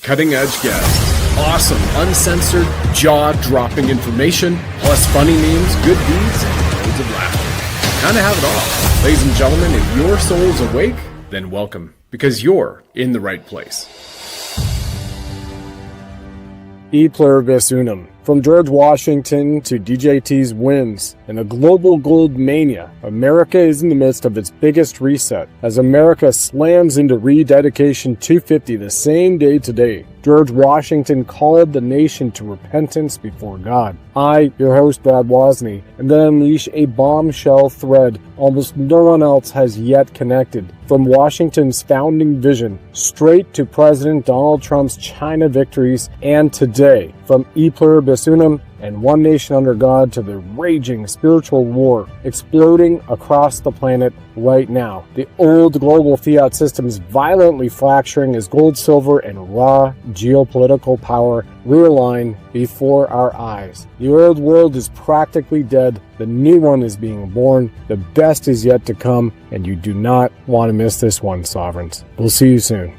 Cutting edge guests, awesome, uncensored, jaw-dropping information, plus funny memes, good deeds, and loads of laughter. Kind of have it all. Ladies and gentlemen, if your soul's awake, then welcome, because you're in the right place. Pluribus Unum. From George Washington to DJT's wins and the global gold mania, America is in the midst of its biggest reset as America slams into REDedication 250 the same day today. George Washington called the nation to repentance before God. I, your host Brad Wozny, am going to unleash a bombshell thread almost no one else has yet connected. From Washington's founding vision, straight to President Donald Trump's China victories, and today, from Pluribus Unum and One Nation Under God to the raging spiritual war exploding across the planet right now. The old global fiat system is violently fracturing as gold, silver, and raw geopolitical power realign before our eyes. The old world is practically dead. The new one is being born. The best is yet to come, and you do not want to miss this one, sovereigns. We'll see you soon.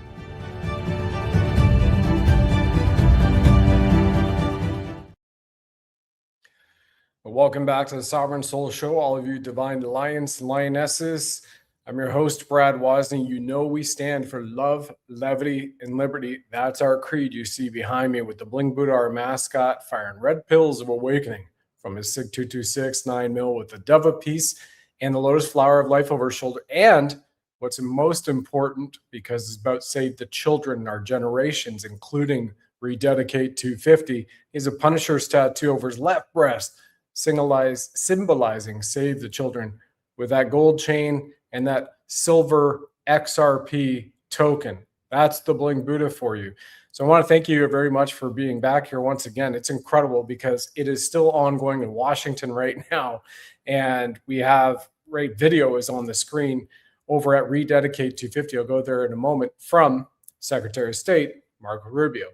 Welcome back to the Sovereign Soul Show, all of you divine lions and lionesses. I'm your host, Brad Wozny. You know we stand for love, levity, and liberty. That's our creed you see behind me with the Bling Buddha, our mascot, firing red pills of awakening from his SIG 226 9mm with the dove of peace and the lotus flower of life over his shoulder. And what's most important, because it's about save the children in our generations, including Rededicate 250, is a Punisher's tattoo over his left breast, symbolizing save the children with that gold chain and that silver XRP token. That's the Bling Buddha for you. So I want to thank you very much for being back here once again. It's incredible because it is still ongoing in Washington right now. And we have video is on the screen over at Rededicate 250. I'll go there in a moment from Secretary of State Marco Rubio.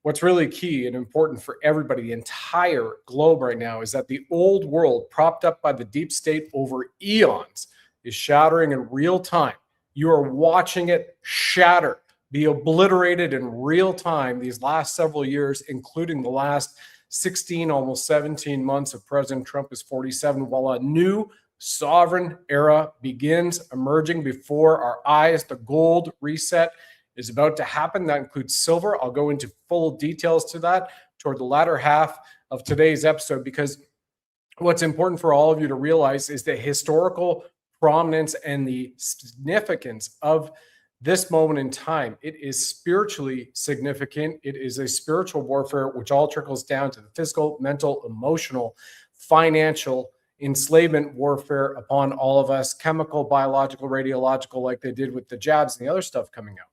What's really key and important for everybody, the entire globe right now, is that the old world, propped up by the deep state over eons, is shattering in real time. You are watching it shatter, be obliterated in real time these last several years, including the last 16, almost 17 months of President Trump is 47, while a new sovereign era begins emerging before our eyes. The gold reset is about to happen. That includes silver. I'll go into full details to that toward the latter half of today's episode, because what's important for all of you to realize is the historical prominence and the significance of this moment in time. It is spiritually significant. It is a spiritual warfare, which all trickles down to the physical, mental, emotional, financial enslavement warfare upon all of us, chemical, biological, radiological, like they did with the jabs and the other stuff coming out.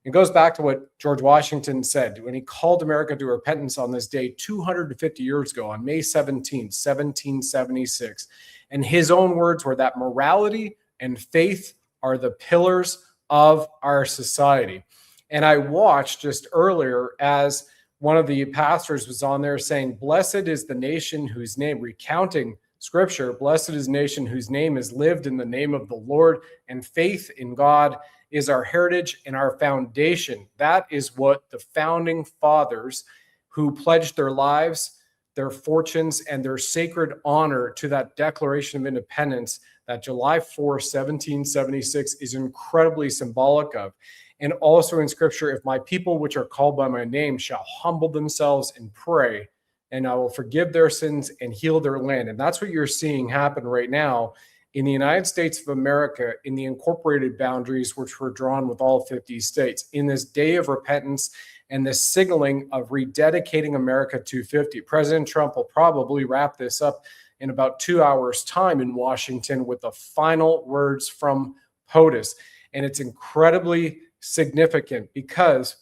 It goes back to what George Washington said when he called America to repentance on this day 250 years ago on May 17, 1776. And his own words were that morality and faith are the pillars of our society. And I watched just earlier as one of the pastors was on there saying, blessed is the nation whose name, recounting scripture, blessed is the nation whose name is lived in the name of the Lord, and faith in God is our heritage and our foundation. That is what the founding fathers, who pledged their lives, their fortunes, and their sacred honor to that Declaration of Independence, that July 4, 1776 is incredibly symbolic of. And also in scripture, if my people which are called by my name shall humble themselves and pray, and I will forgive their sins and heal their land. And that's what you're seeing happen right now in the United States of America, in the incorporated boundaries, which were drawn with all 50 states, in this day of repentance and this signaling of rededicating America 250. President Trump will probably wrap this up in about 2 hours' time in Washington with the final words from POTUS. And it's incredibly significant because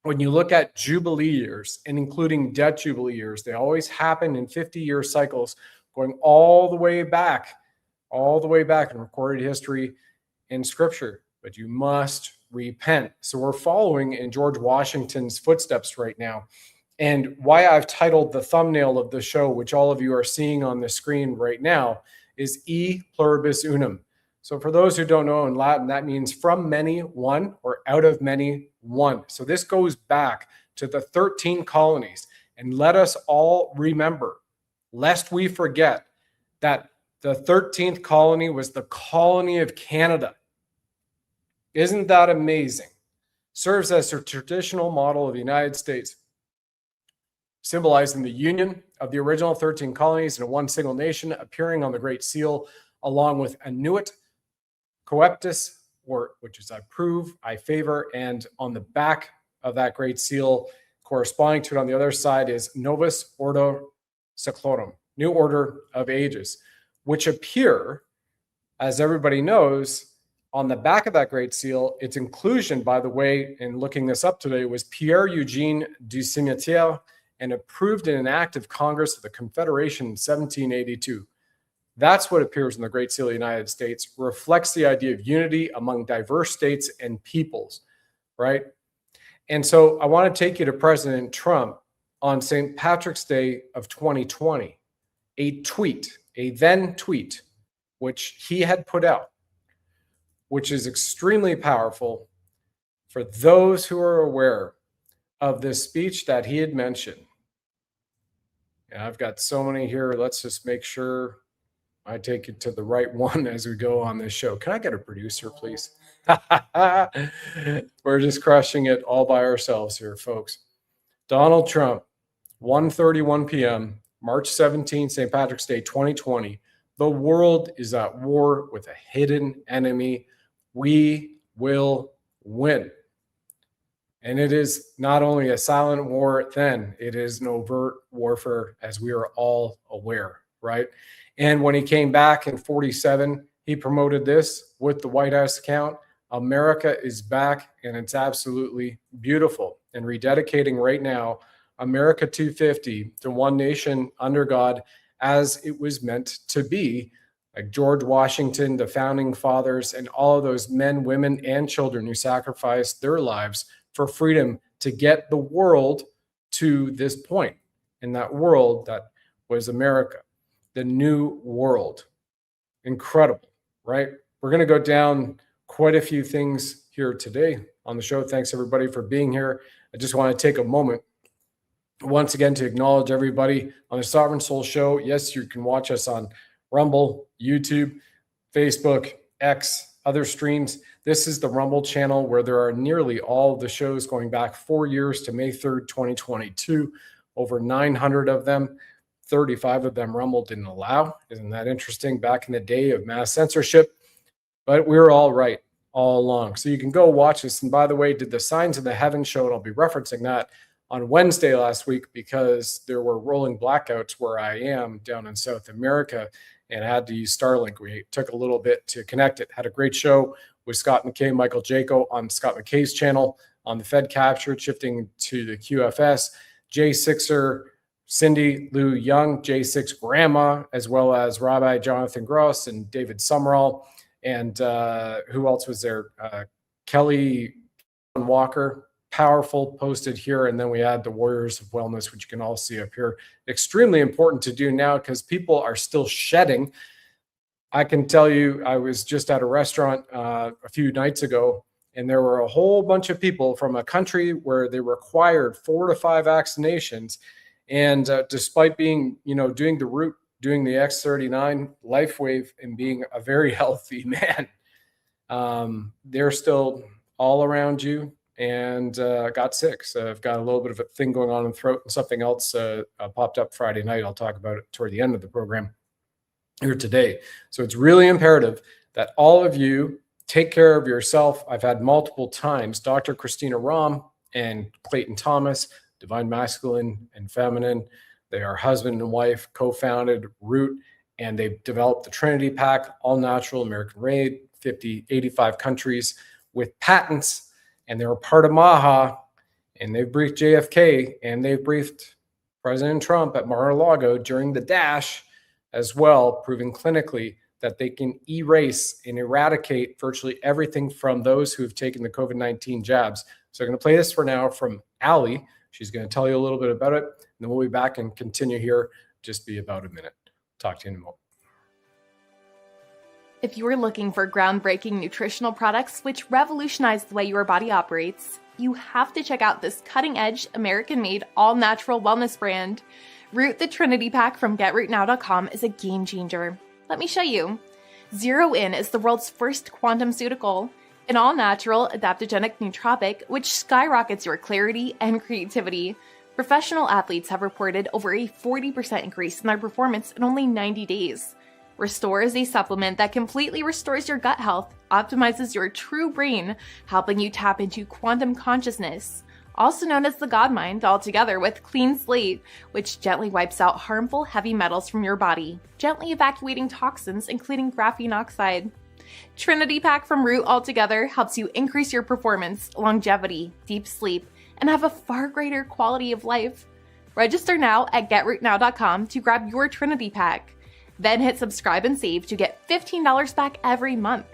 when you look at Jubilee years, and including debt Jubilee years, they always happen in 50-year cycles, going all the way back in recorded history in scripture. But you must repent. So we're following in George Washington's footsteps right now. And why I've titled the thumbnail of the show, which all of you are seeing on the screen right now, is E Pluribus Unum. So for those who don't know, in Latin, that means from many, one, or out of many, one. So this goes back to the 13 colonies. And let us all remember, lest we forget, that the 13th colony was the colony of Canada. Isn't that amazing? Serves as a traditional model of the United States, symbolizing the union of the original 13 colonies in one single nation, appearing on the Great Seal, along with Inuit, Coeptus, which is I approve, I favor, and on the back of that Great Seal, corresponding to it on the other side, is Novus Ordo Seclorum, New Order of Ages, which appear, as everybody knows, on the back of that Great Seal. Its inclusion, by the way, in looking this up today, was Pierre Eugene du Cimetière, and approved in an act of Congress of the Confederation in 1782. That's what appears in the Great Seal of the United States, reflects the idea of unity among diverse states and peoples, right? And so I want to take you to President Trump on St. Patrick's Day of 2020, a then tweet, which he had put out, which is extremely powerful for those who are aware of this speech that he had mentioned. And I've got so many here. Let's just make sure I take it to the right one as we go on this show. Can I get a producer, please? We're just crushing it all by ourselves here, folks. Donald Trump, 1:31 p.m., March 17, St. Patrick's Day, 2020. The world is at war with a hidden enemy. We will win. And it is not only a silent war then, it is an overt warfare, as we are all aware, right? And when he came back in 47, he promoted this with the White House account. America is back, and it's absolutely beautiful. And rededicating right now, America 250 to one nation under God, as it was meant to be, like George Washington, the founding fathers, and all of those men, women, and children who sacrificed their lives for freedom to get the world to this point. And that world, that was America, the new world. Incredible, right? We're going to go down quite a few things here today on the show. Thanks everybody for being here. I just want to take a moment once again to acknowledge everybody on the Sovereign Soul Show. Yes, you can watch us on Rumble, YouTube, Facebook, X, other streams. This is the Rumble channel, where there are nearly all of the shows going back 4 years to May 3rd, 2022. Over 900 of them. 35 of them Rumble didn't allow. Isn't that interesting? Back in the day of mass censorship. But we were all right all along. So you can go watch this. And by the way, did the Signs of the Heavens show, and I'll be referencing that on Wednesday last week, because there were rolling blackouts where I am down in South America, and I had to use Starlink. We took a little bit to connect it. Had a great show with Scott McKay, Michael Jaco on Scott McKay's channel on the Fed Captured, shifting to the QFS. J6er, Cindy Lou Young, J6 Grandma, as well as Rabbi Jonathan Gross and David Summerall. And who else was there? Kelly Walker, powerful, posted here. And then we had the Warriors of Wellness, which you can all see up here. Extremely important to do now, because people are still shedding. I can tell you, I was just at a restaurant a few nights ago, and there were a whole bunch of people from a country where they required 4 to 5 vaccinations. And despite being, doing the X39 life wave and being a very healthy man, they're still all around you and got sick. So I've got a little bit of a thing going on in the throat, and something else popped up Friday night. I'll talk about it toward the end of the program here today. So it's really imperative that all of you take care of yourself. I've had multiple times Dr. Christina Rahm and Clayton Thomas, Divine Masculine and Feminine. They are husband and wife, co-founded Root, and they've developed the Trinity Pack, all natural American made, 85 countries with patents, and they're a part of MAHA, and they've briefed JFK, and they've briefed President Trump at Mar-a-Lago during the dash as well, proving clinically that they can erase and eradicate virtually everything from those who have taken the COVID-19 jabs. So I'm going to play this for now from Allie. She's going to tell you a little bit about it, and then we'll be back and continue here. Just be about a minute. Talk to you in a moment. If you're looking for groundbreaking nutritional products which revolutionize the way your body operates, you have to check out this cutting-edge, American-made, all-natural wellness brand. Root the Trinity Pack from GetRootNow.com is a game changer. Let me show you. Zero In is the world's first quantum-ceutical, an all-natural, adaptogenic nootropic which skyrockets your clarity and creativity. Professional athletes have reported over a 40% increase in their performance in only 90 days. Restore is a supplement that completely restores your gut health, optimizes your true brain, helping you tap into quantum consciousness, also known as the God Mind, altogether with Clean Slate, which gently wipes out harmful heavy metals from your body, gently evacuating toxins, including graphene oxide. Trinity Pack from Root altogether helps you increase your performance, longevity, deep sleep, and have a far greater quality of life. Register now at GetRootNow.com to grab your Trinity Pack. Then hit subscribe and save to get $15 back every month.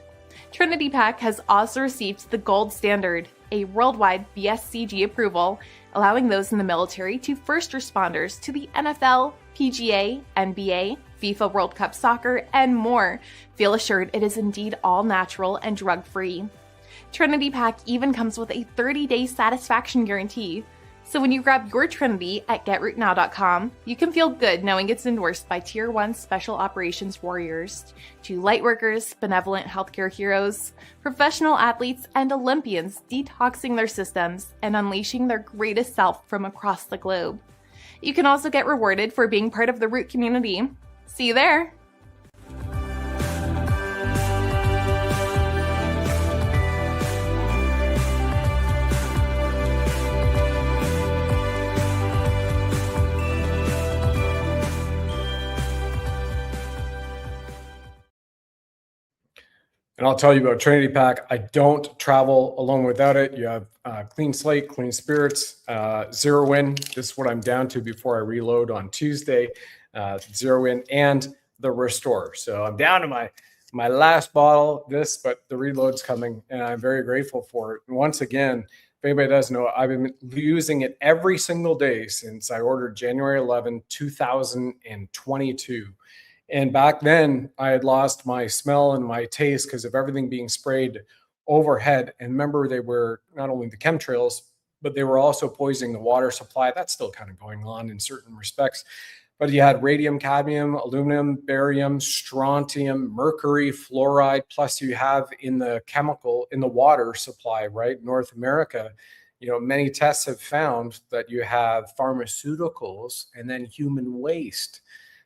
Trinity Pack has also received the gold standard, a worldwide BSCG approval, allowing those in the military to first responders to the NFL, PGA, NBA, FIFA World Cup Soccer, and more feel assured it is indeed all natural and drug-free. Trinity Pack even comes with a 30-day satisfaction guarantee. So when you grab your Trinity at GetRootNow.com, you can feel good knowing it's endorsed by Tier 1 Special Operations Warriors, to lightworkers, benevolent healthcare heroes, professional athletes, and Olympians detoxing their systems and unleashing their greatest self from across the globe. You can also get rewarded for being part of the Root community. See you there! And I'll tell you about Trinity Pack. I don't travel alone without it. You have Clean Slate, Clean Spirits, Zero In. This is what I'm down to before I reload on Tuesday. Zero In and the Restore. So I'm down to my last bottle of this, but the reload's coming, and I'm very grateful for it. And once again, if anybody doesn't know, I've been using it every single day since I ordered January 11, 2022. And back then, I had lost my smell and my taste because of everything being sprayed overhead. And remember, they were not only the chemtrails, but they were also poisoning the water supply. That's still kind of going on in certain respects. But you had radium, cadmium, aluminum, barium, strontium, mercury, fluoride, plus you have in the water supply, right? North America, many tests have found that you have pharmaceuticals and then human waste.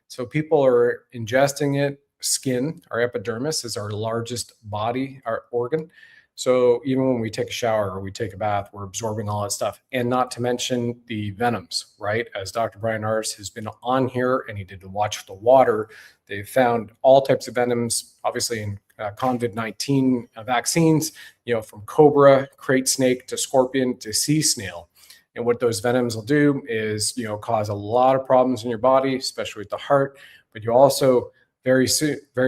So people are ingesting it. Skin, our epidermis, is our largest body, our organ. So even when we take a shower or we take a bath, we're absorbing all that stuff. And not to mention the venoms, right? As Dr. Brian Ars has been on here and he did the Watch the Water, they found all types of venoms, obviously in COVID-19 vaccines, from cobra, crate snake to scorpion to sea snail. And what those venoms will do is, cause a lot of problems in your body, especially with the heart. But you also very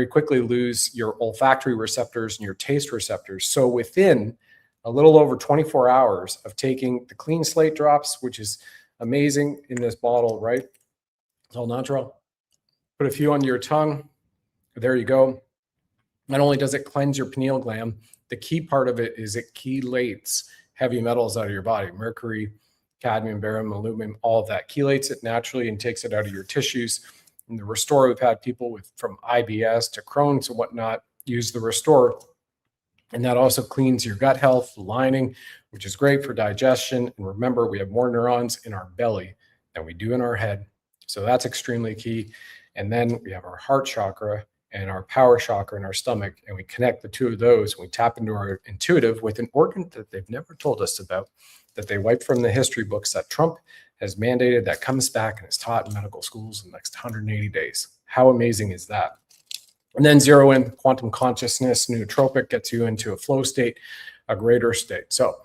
quickly lose your olfactory receptors and your taste receptors. So within a little over 24 hours of taking the Clean Slate drops, which is amazing in this bottle, right? It's all natural. Put a few on your tongue. There you go. Not only does it cleanse your pineal gland, the key part of it is it chelates heavy metals out of your body, mercury, cadmium, barium, aluminum, all of that. Chelates it naturally and takes it out of your tissues. In the Restore, we've had people from IBS to Crohn's and whatnot use the Restore. And that also cleans your gut health, the lining, which is great for digestion. And remember, we have more neurons in our belly than we do in our head. So that's extremely key. And then we have our heart chakra and our power chakra in our stomach. And we connect the two of those. And we tap into our intuitive with an organ that they've never told us about, that they wiped from the history books that Trump has mandated, that comes back and is taught in medical schools in the next 180 days. How amazing is that? And then Zero In, quantum consciousness, nootropic, gets you into a flow state, a greater state. So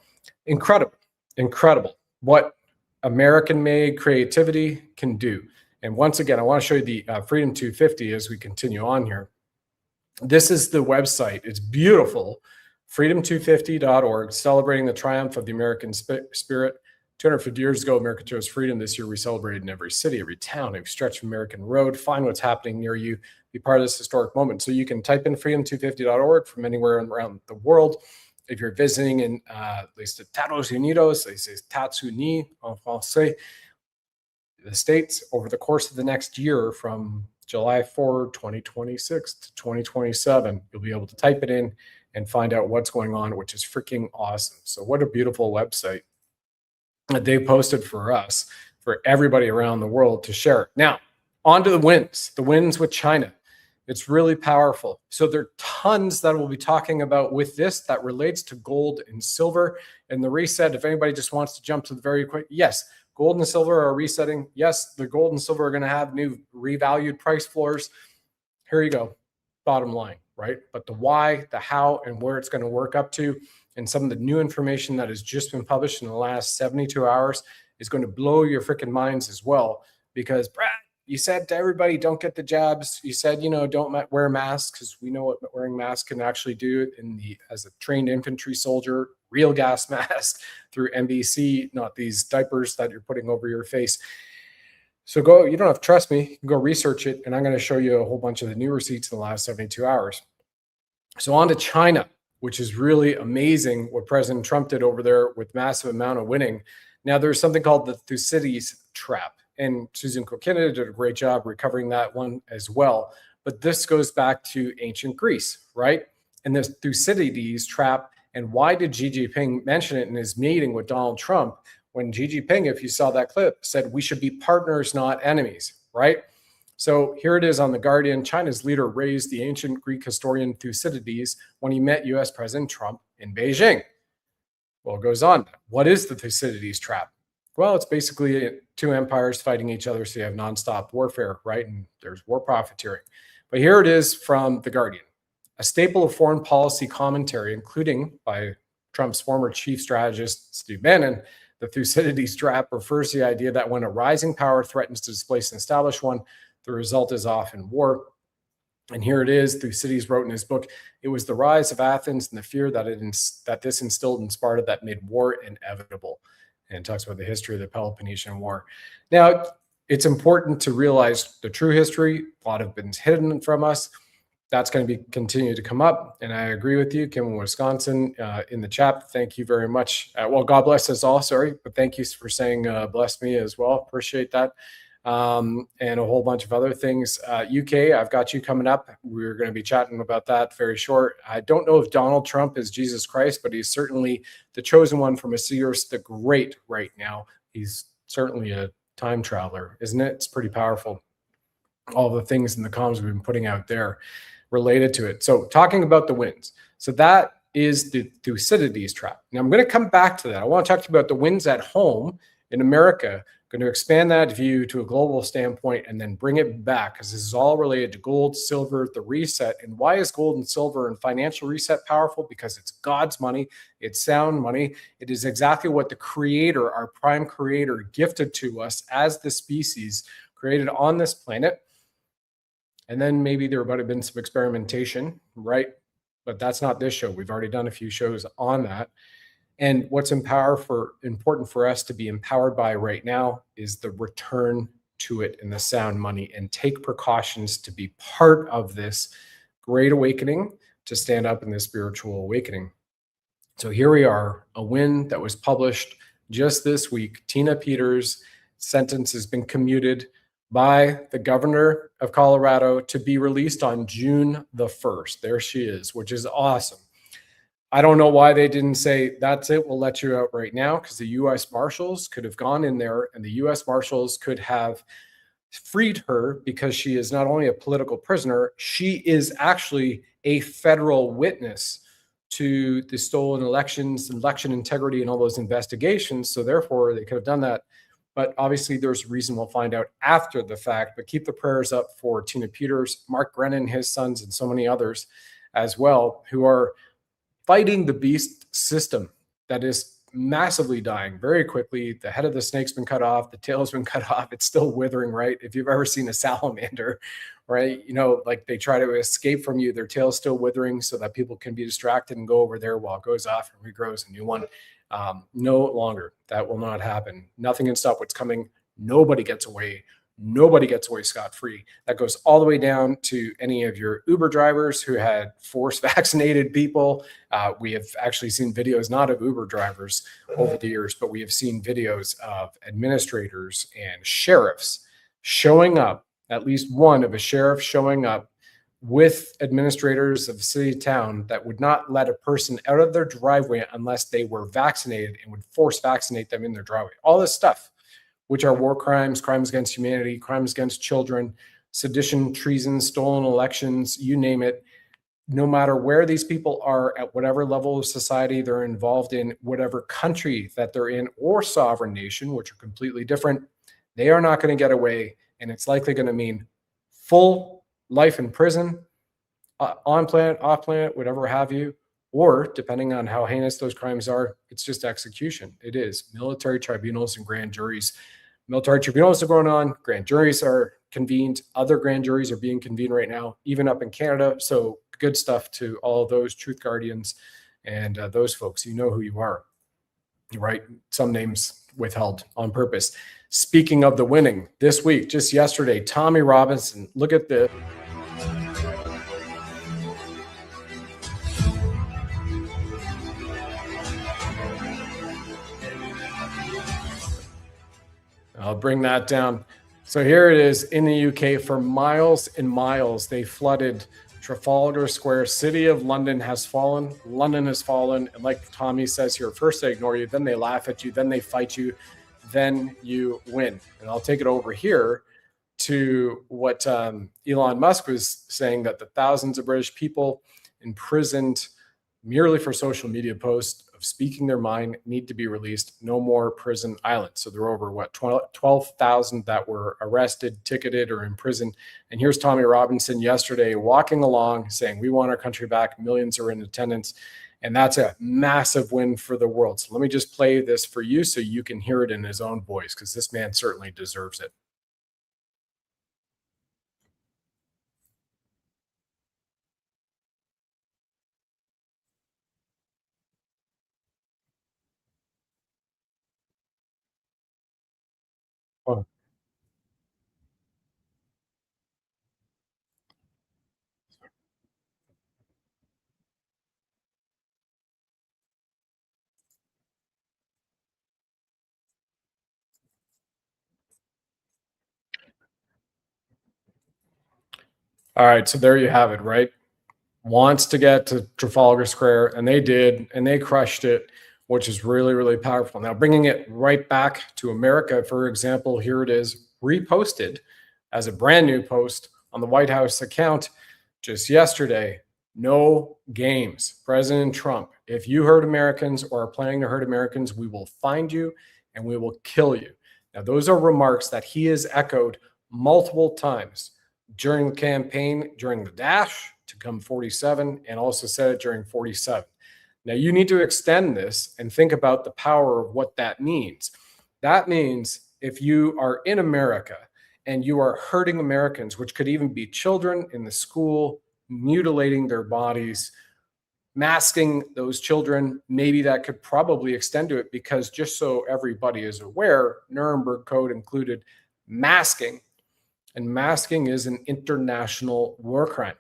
incredible what American-made creativity can do. And once again, I want to show you the Freedom 250 as we continue on here. This is the website. It's beautiful. freedom250.org, celebrating the triumph of the American spirit. 250 years ago, America chose freedom. This year, we celebrated in every city, every town, every stretch of American road. Find what's happening near you. Be part of this historic moment. So you can type in freedom250.org from anywhere around the world. If you're visiting in les Estados Unidos, les États-Unis en français, the States, over the course of the next year from July 4, 2026 to 2027, you'll be able to type it in and find out what's going on, which is freaking awesome. So what a beautiful website that they posted for us, for everybody around the world to share. Now, on to the wins with China. It's really powerful. So there are tons that we'll be talking about with this that relates to gold and silver and the reset. If anybody just wants to jump to the very quick, yes, gold and silver are resetting. Yes, the gold and silver are going to have new revalued price floors. Here you go. Bottom line, right? But the why, the how, and where it's going to work up to, and some of the new information that has just been published in the last 72 hours is going to blow your freaking minds as well. Because, Brad, you said to everybody, don't get the jabs. You said, don't wear masks, because we know what wearing masks can actually do as a trained infantry soldier, real gas mask through NBC, not these diapers that you're putting over your face. So you don't have to trust me, you can go research it, and I'm going to show you a whole bunch of the new receipts in the last 72 hours. So on to China, which is really amazing what President Trump did over there with massive amount of winning. Now, there's something called the Thucydides trap, and Susan Kokina did a great job recovering that one as well. But this goes back to ancient Greece, right? And the Thucydides trap, and why did Xi Jinping mention it in his meeting with Donald Trump when Xi Jinping, if you saw that clip, said we should be partners, not enemies, right? So here it is on The Guardian. China's leader raised the ancient Greek historian Thucydides when he met U.S. President Trump in Beijing. Well, it goes on. What is the Thucydides trap? Well, it's basically two empires fighting each other, so you have nonstop warfare, right? And there's war profiteering. But here it is from The Guardian. A staple of foreign policy commentary, including by Trump's former chief strategist, Steve Bannon, the Thucydides trap refers to the idea that when a rising power threatens to displace an established one, the result is often war. And here it is. Thucydides wrote in his book, it was the rise of Athens and the fear that this instilled in Sparta that made war inevitable. And talks about the history of the Peloponnesian War. Now, it's important to realize the true history. A lot have been hidden from us. That's going to continue to come up. And I agree with you, Kim in Wisconsin, in the chat. Thank you very much. Well, God bless us all, sorry. But thank you for saying bless me as well. Appreciate that. And a whole bunch of other things. UK, I've got you coming up. We're going to be chatting about that very short. I don't know if Donald Trump is Jesus Christ, but he's certainly the chosen one for Messias the Great right now. He's certainly a time traveler, isn't it? It's pretty powerful. All the things in the comms we've been putting out there related to it. So talking about the wins. So that is the Thucydides trap. Now I'm going to come back to that. I want to talk to you about the wins at home in America. Going to expand that view to a global standpoint and then bring it back, because this is all related to gold, silver, the reset. And why is gold and silver and financial reset powerful? Because it's God's money. It's sound money. It is exactly what the creator, our prime creator, gifted to us as the species created on this planet. And then maybe there might have been some experimentation, right? But that's not this show. We've already done a few shows on that. And what's important for us to be empowered by right now is the return to it and the sound money, and take precautions to be part of this great awakening, to stand up in this spiritual awakening. So here we are, a win that was published just this week. Tina Peters' sentence has been commuted by the governor of Colorado to be released on June the 1st. There she is, which is awesome. I don't know why they didn't say, that's it, we'll let you out right now, because the U.S. Marshals could have gone in there and the U.S. Marshals could have freed her, because she is not only a political prisoner, she is actually a federal witness to the stolen elections, election integrity, and all those investigations. So therefore, they could have done that. But obviously, there's a reason we'll find out after the fact. But keep the prayers up for Tina Peters, Mark Brennan, his sons, and so many others as well, who are fighting the beast system that is massively dying very quickly. The head of the snake's been cut off. The tail's been cut off. It's still withering, right? If you've ever seen a salamander, right? Like they try to escape from you, their tail's still withering so that people can be distracted and go over there while it goes off and regrows a new one. No longer. That will not happen. Nothing can stop what's coming. Nobody gets away. Nobody gets away scot-free. That goes all the way down to any of your Uber drivers who had forced vaccinated people. We have actually seen videos, not of Uber drivers over the years, but we have seen videos of administrators and sheriffs showing up, at least one of a sheriff showing up with administrators of the city town that would not let a person out of their driveway unless they were vaccinated and would force vaccinate them in their driveway. All this stuff, which are war crimes, crimes against humanity, crimes against children, sedition, treason, stolen elections, you name it. No matter where these people are, at whatever level of society they're involved in, whatever country that they're in, or sovereign nation, which are completely different, they are not going to get away. And it's likely going to mean full life in prison, on planet, off planet, whatever have you, or depending on how heinous those crimes are, it's just execution. It is military tribunals and grand juries. Military tribunals are going on. Grand juries are convened. Other grand juries are being convened right now, even up in Canada. So good stuff to all of those truth guardians and those folks. You know who you are, right? Some names withheld on purpose. Speaking of the winning, this week, just yesterday, Tommy Robinson, look at this. I'll bring that down. So here it is in the UK. For miles and miles, they flooded Trafalgar Square. City of London has fallen. London has fallen. And like Tommy says here, first they ignore you, then they laugh at you, then they fight you, then you win. And I'll take it over here to what Elon Musk was saying, that the thousands of British people imprisoned merely for social media posts of speaking their mind need to be released. No more prison islands. So there are over 12,000 that were arrested, ticketed, or imprisoned. And here's Tommy Robinson yesterday walking along saying, we want our country back. Millions are in attendance. And that's a massive win for the world. So let me just play this for you so you can hear it in his own voice, because this man certainly deserves it. Oh. All right, so there you have it, right? Wants to get to Trafalgar Square, and they did, and they crushed it, which is really, really powerful. Now, bringing it right back to America, for example, here it is reposted as a brand new post on the White House account just yesterday. No games. President Trump, if you hurt Americans or are planning to hurt Americans, we will find you and we will kill you. Now, those are remarks that he has echoed multiple times during the campaign, during the dash to come 47, and also said it during 47. Now, you need to extend this and think about the power of what that means. That means if you are in America and you are hurting Americans, which could even be children in the school, mutilating their bodies, masking those children, maybe that could probably extend to it, because just so everybody is aware, Nuremberg Code included masking, and masking is an international war crime,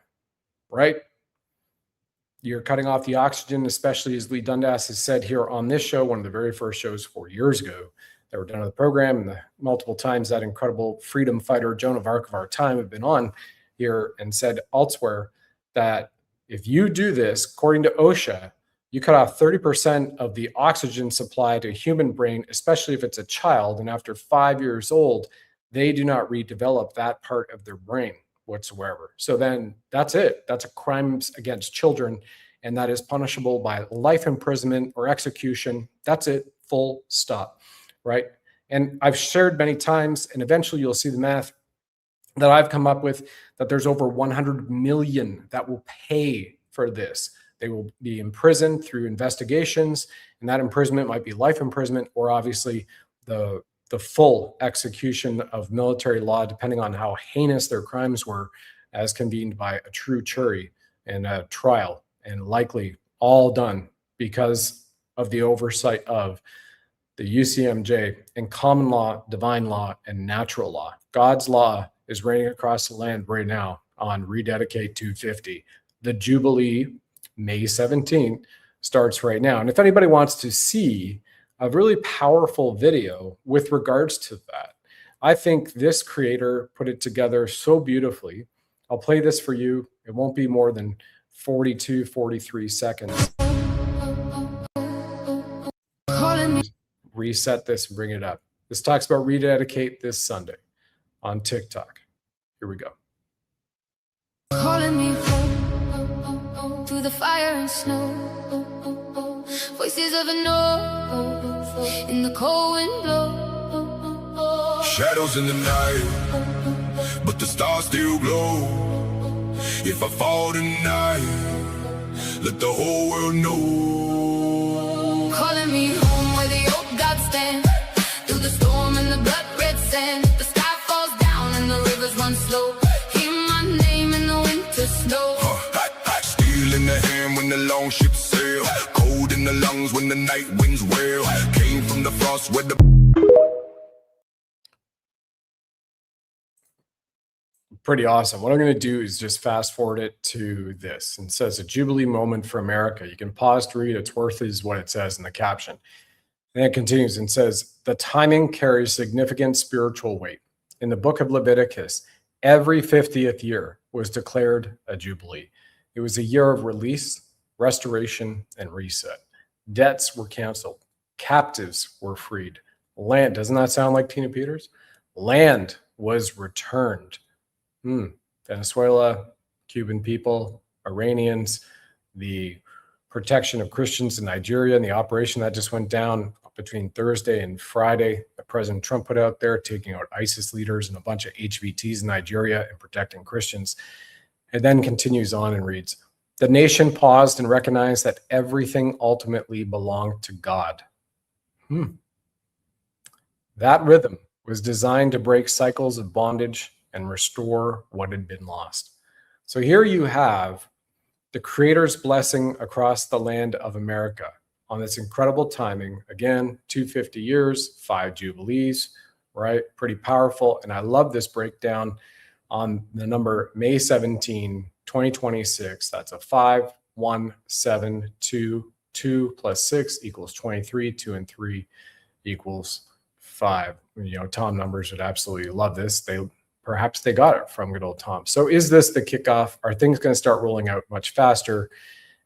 right? You're cutting off the oxygen, especially as Lee Dundas has said here on this show, one of the very first shows 4 years ago that were done on the program, and the multiple times that incredible freedom fighter Joan of Arc of our time have been on here and said elsewhere that if you do this, according to OSHA, you cut off 30% of the oxygen supply to a human brain, especially if it's a child, and after 5 years old, they do not redevelop that part of their brain whatsoever. So then that's it. That's a crime against children, and that is punishable by life imprisonment or execution. That's it, full stop, right? And I've shared many times, and eventually you'll see the math that I've come up with, that there's over 100 million that will pay for this. They will be imprisoned through investigations, and that imprisonment might be life imprisonment, or obviously the full execution of military law, depending on how heinous their crimes were, as convened by a true jury and a trial, and likely all done because of the oversight of the UCMJ and common law, divine law, and natural law. God's law is reigning across the land right now on Rededicate 250. The Jubilee, May 17th, starts right now. And if anybody wants to see a really powerful video with regards to that, I think this creator put it together so beautifully. I'll play this for you. It won't be more than 42, 43 seconds. Reset this and bring it up. This talks about Rededicate this Sunday on TikTok. Here we go. Calling me home through the fire and snow. Voices of a no in the cold wind blow. Shadows in the night, but the stars still glow. If I fall tonight, let the whole world know. Calling me home where the old gods stand. Through the storm and the blood red sand. The sky falls down and the rivers run slow. Hear my name in the winter snow. Steel in the hand when the long ships sail. Cold in the lungs when the night winds wail. Came from the frost where the... Pretty awesome. What I'm going to do is just fast forward it to this. And it says a Jubilee moment for America. You can pause to read. It's worth is what it says in the caption. And it continues and says, the timing carries significant spiritual weight. In the book of Leviticus, every 50th year was declared a Jubilee. It was a year of release, restoration, and reset. Debts were canceled. Captives were freed. Land, doesn't that sound like Tina Peters? Land was returned. Venezuela, Cuban people, Iranians, the protection of Christians in Nigeria, and the operation that just went down between Thursday and Friday that President Trump put out there, taking out ISIS leaders and a bunch of HVTs in Nigeria and protecting Christians. It then continues on and reads, the nation paused and recognized that everything ultimately belonged to God. That rhythm was designed to break cycles of bondage and restore what had been lost. So here you have the Creator's blessing across the land of America on this incredible timing. Again, 250 years, 5 Jubilees, right? Pretty powerful. And I love this breakdown on the number May 17, 2026. That's a 5, 1, 7, 2, 2 plus 6 equals 23, 2 and 3 equals 5. You know, Tom numbers would absolutely love this. Perhaps they got it from good old Tom. So is this the kickoff? Are things going to start rolling out much faster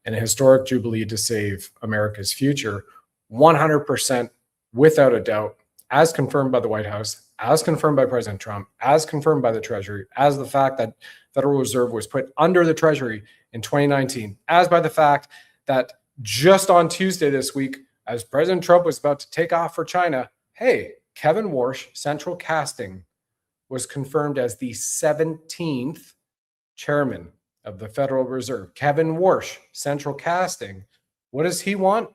and a historic Jubilee to save America's future? 100% without a doubt, as confirmed by the White House, as confirmed by President Trump, as confirmed by the Treasury, as the fact that Federal Reserve was put under the Treasury in 2019, as by the fact that just on Tuesday this week, as President Trump was about to take off for China, hey, Kevin Warsh, Central Casting, was confirmed as the 17th chairman of the Federal Reserve. Kevin Warsh, Central Casting. What does he want?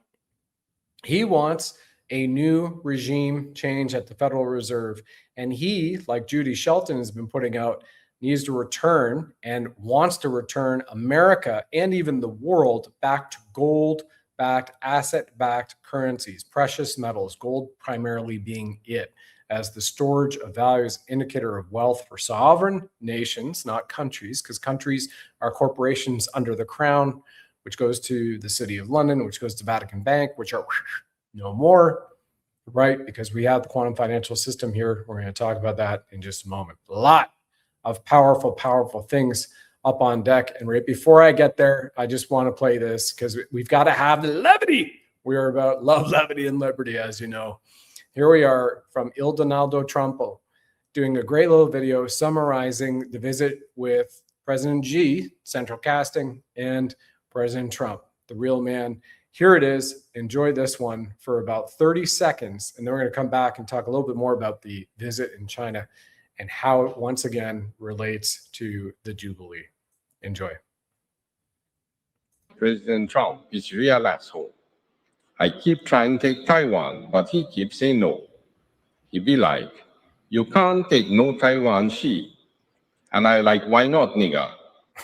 He wants a new regime change at the Federal Reserve. And he, like Judy Shelton has been putting out, needs to return and wants to return America and even the world back to gold-backed, asset-backed currencies, precious metals, gold primarily being it, as the storage of values, indicator of wealth for sovereign nations, not countries, because countries are corporations under the crown, which goes to the City of London, which goes to Vatican Bank, which are no more, right? Because we have the quantum financial system here. We're going to talk about that in just a moment. A lot of powerful, powerful things up on deck. And right before I get there, I just want to play this because we've got to have the levity. We are about love, levity, and liberty, as you know. Here we are from Il Donaldo Trumpo doing a great little video summarizing the visit with President Xi, Central Casting, and President Trump, the real man. Here it is. Enjoy this one for about 30 seconds, and then we're going to come back and talk a little bit more about the visit in China and how it once again relates to the Jubilee. Enjoy. President Trump is a real asshole. I keep trying to take Taiwan, but he keeps saying no. He be like, you can't take no Taiwan, Xi. And I like, why not, nigga?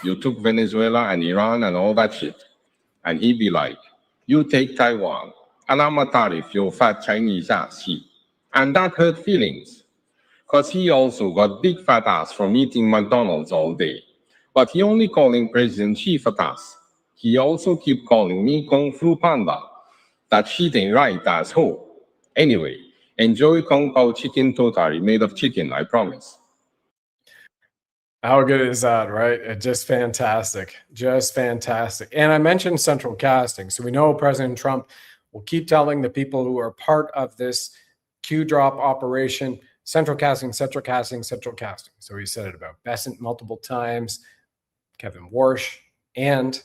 You took Venezuela and Iran and all that shit. And he be like, you take Taiwan. and I'm a tariff your fat Chinese ass he. And that hurt feelings. Because he also got big fat ass from eating McDonald's all day. But he only calling President Xi fat ass. He also keep calling me Kung Fu Panda. That shit ain't right, asshole. Anyway, enjoy Kung Pao chicken totally made of chicken, I promise. How good is that, right? Just fantastic. Just fantastic. And I mentioned central casting. So we know President Trump will keep telling the people who are part of this Q drop operation, central casting, central casting, central casting. So he said it about Besant multiple times, Kevin Warsh, and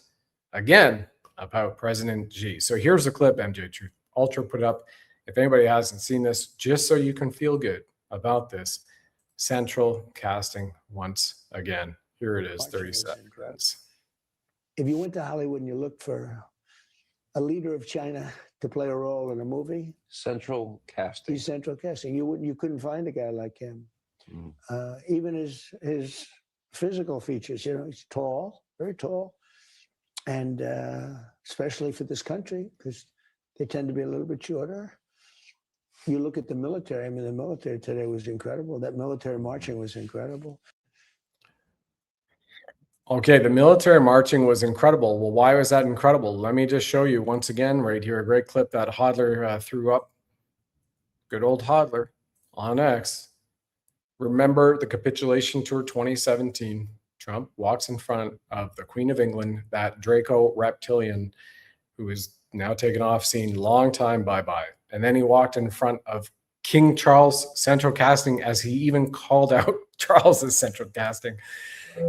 again about President Xi. So here's the clip MJ Truth Ultra put up. If anybody hasn't seen this, just so you can feel good about this, central casting once again. Here it is, 30 seconds. If you went to Hollywood and you looked for a leader of China to play a role in a movie, central casting. He's central casting. You couldn't find a guy like him. Even his physical features, you know, he's tall, very tall, and especially for this country because they tend to be a little bit shorter. You look at the military. I mean, the military today was incredible. That military marching was incredible. Okay, the military marching was incredible. Well, why was that incredible? Let me just show you once again right here, a great clip that Hodler threw up. Good old Hodler on X. Remember the capitulation tour 2017. Trump walks in front of the Queen of England, that Draco reptilian who is now taken off scene, long time bye-bye. And then he walked in front of King Charles central casting, as he even called out Charles's central casting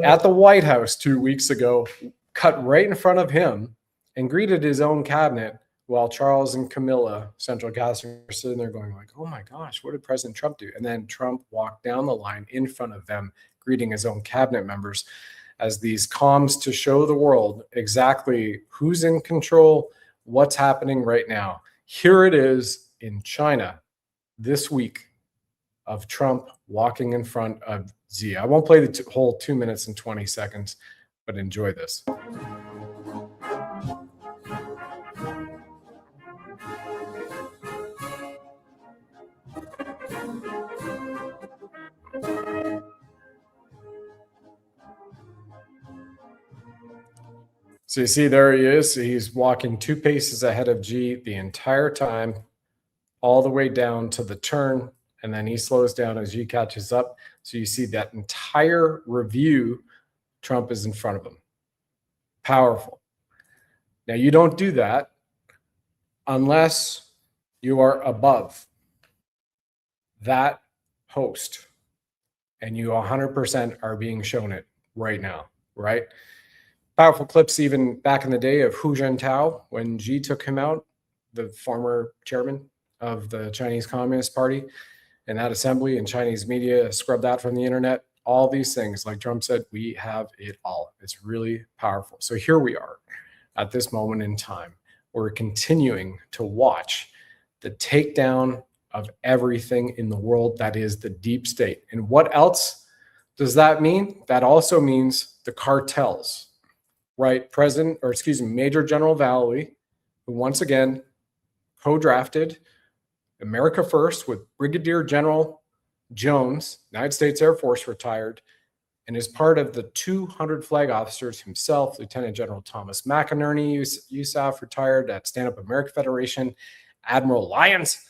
at the White House 2 weeks ago, cut right in front of him and greeted his own cabinet while Charles and Camilla, central casting, are sitting there going like, oh my gosh, what did President Trump do? And then Trump walked down the line in front of them, greeting his own cabinet members as these comms to show the world exactly who's in control, what's happening right now. Here it is in China this week of Trump walking in front of Xi. I won't play the whole 2 minutes and 20 seconds, but enjoy this. So you see, there he is. He's walking 2 paces ahead of Xi the entire time, all the way down to the turn, and then he slows down as Xi catches up. So you see that entire review, Trump is in front of him. Powerful. Now, you don't do that unless you are above that host, and you 100% are being shown it right now, right? Powerful clips even back in the day of Hu Jintao when Xi took him out, the former chairman of the Chinese Communist Party, and that assembly and Chinese media scrubbed that from the internet. All these things, like Trump said, we have it all. It's really powerful. So here we are at this moment in time. We're continuing to watch the takedown of everything in the world that is the deep state. And what else does that mean? That also means the cartels. Right, Major General Valley, who once again co-drafted America First with Brigadier General Jones, United States Air Force retired, and is part of the 200 flag officers himself, Lieutenant General Thomas McInerney, USAF retired at Stand Up America Federation, Admiral Lyons,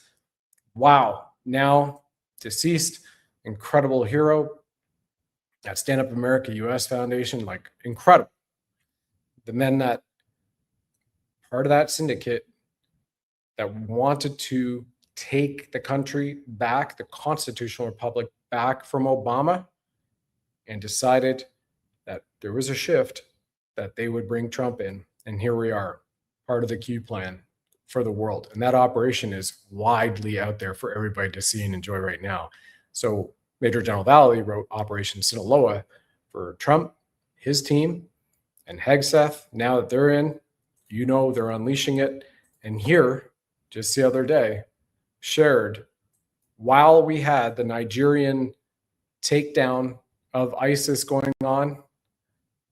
wow, now deceased, incredible hero at Stand Up America US Foundation, like incredible. The men that part of that syndicate that wanted to take the country back, the constitutional republic back from Obama, and decided that there was a shift that they would bring Trump in. And here we are, part of the Q plan for the world. And that operation is widely out there for everybody to see and enjoy right now. So Major General Valley wrote Operation Sinaloa for Trump, his team, and Hegseth. Now that they're in, you know they're unleashing it. And here, just the other day, shared, while we had the Nigerian takedown of ISIS going on,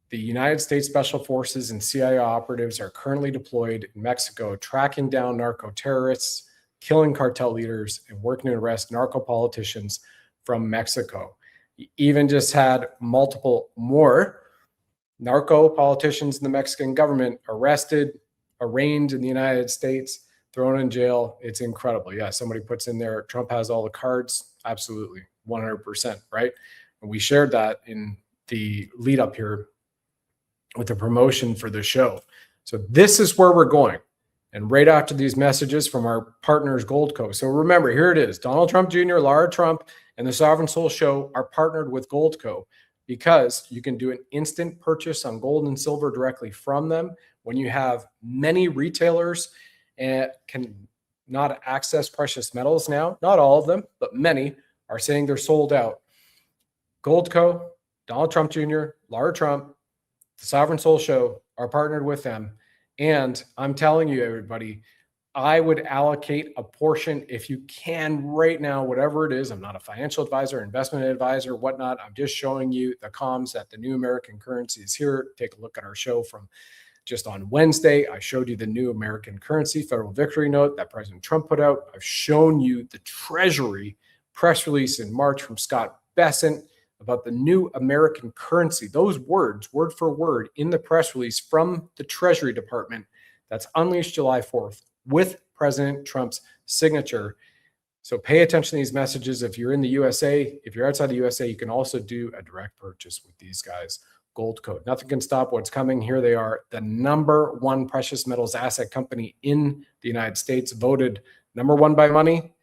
The United States Special Forces and CIA operatives are currently deployed in Mexico, tracking down narco terrorists, killing cartel leaders, and working to arrest narco politicians from Mexico. He even just had multiple more narco politicians in the Mexican government arrested, arraigned in the United States, thrown in jail. It's incredible. Yeah, somebody puts in there, Trump has all the cards. Absolutely, 100%, right? And we shared that in the lead up here with the promotion for the show. So this is where we're going. And right after these messages from our partners, Goldco. So remember, here it is. Donald Trump Jr., Lara Trump, and the Sovereign Soul Show are partnered with Goldco because you can do an instant purchase on gold and silver directly from them when you have many retailers and can not access precious metals now. Not all of them, but many are saying they're sold out. Goldco, Donald Trump Jr., Lara Trump, the Sovereign Soul Show are partnered with them. And I'm telling you, everybody, I would allocate a portion if you can right now, whatever it is. I'm not a financial advisor, investment advisor, whatnot. I'm just showing you the comms that the new American currency is here. Take a look at our show from just on Wednesday. I showed you the new American currency federal victory note that President Trump put out. I've shown you the Treasury press release in March from Scott Bessent about the new American currency. Those words, word for word, in the press release from the Treasury Department that's unleashed July 4th with President Trump's signature. So pay attention to these messages. If you're in the USA, if you're outside the USA, you can also do a direct purchase with these guys. Gold Code. Nothing can stop what's coming. Here they are, the number one precious metals asset company in the United States, voted number one by money,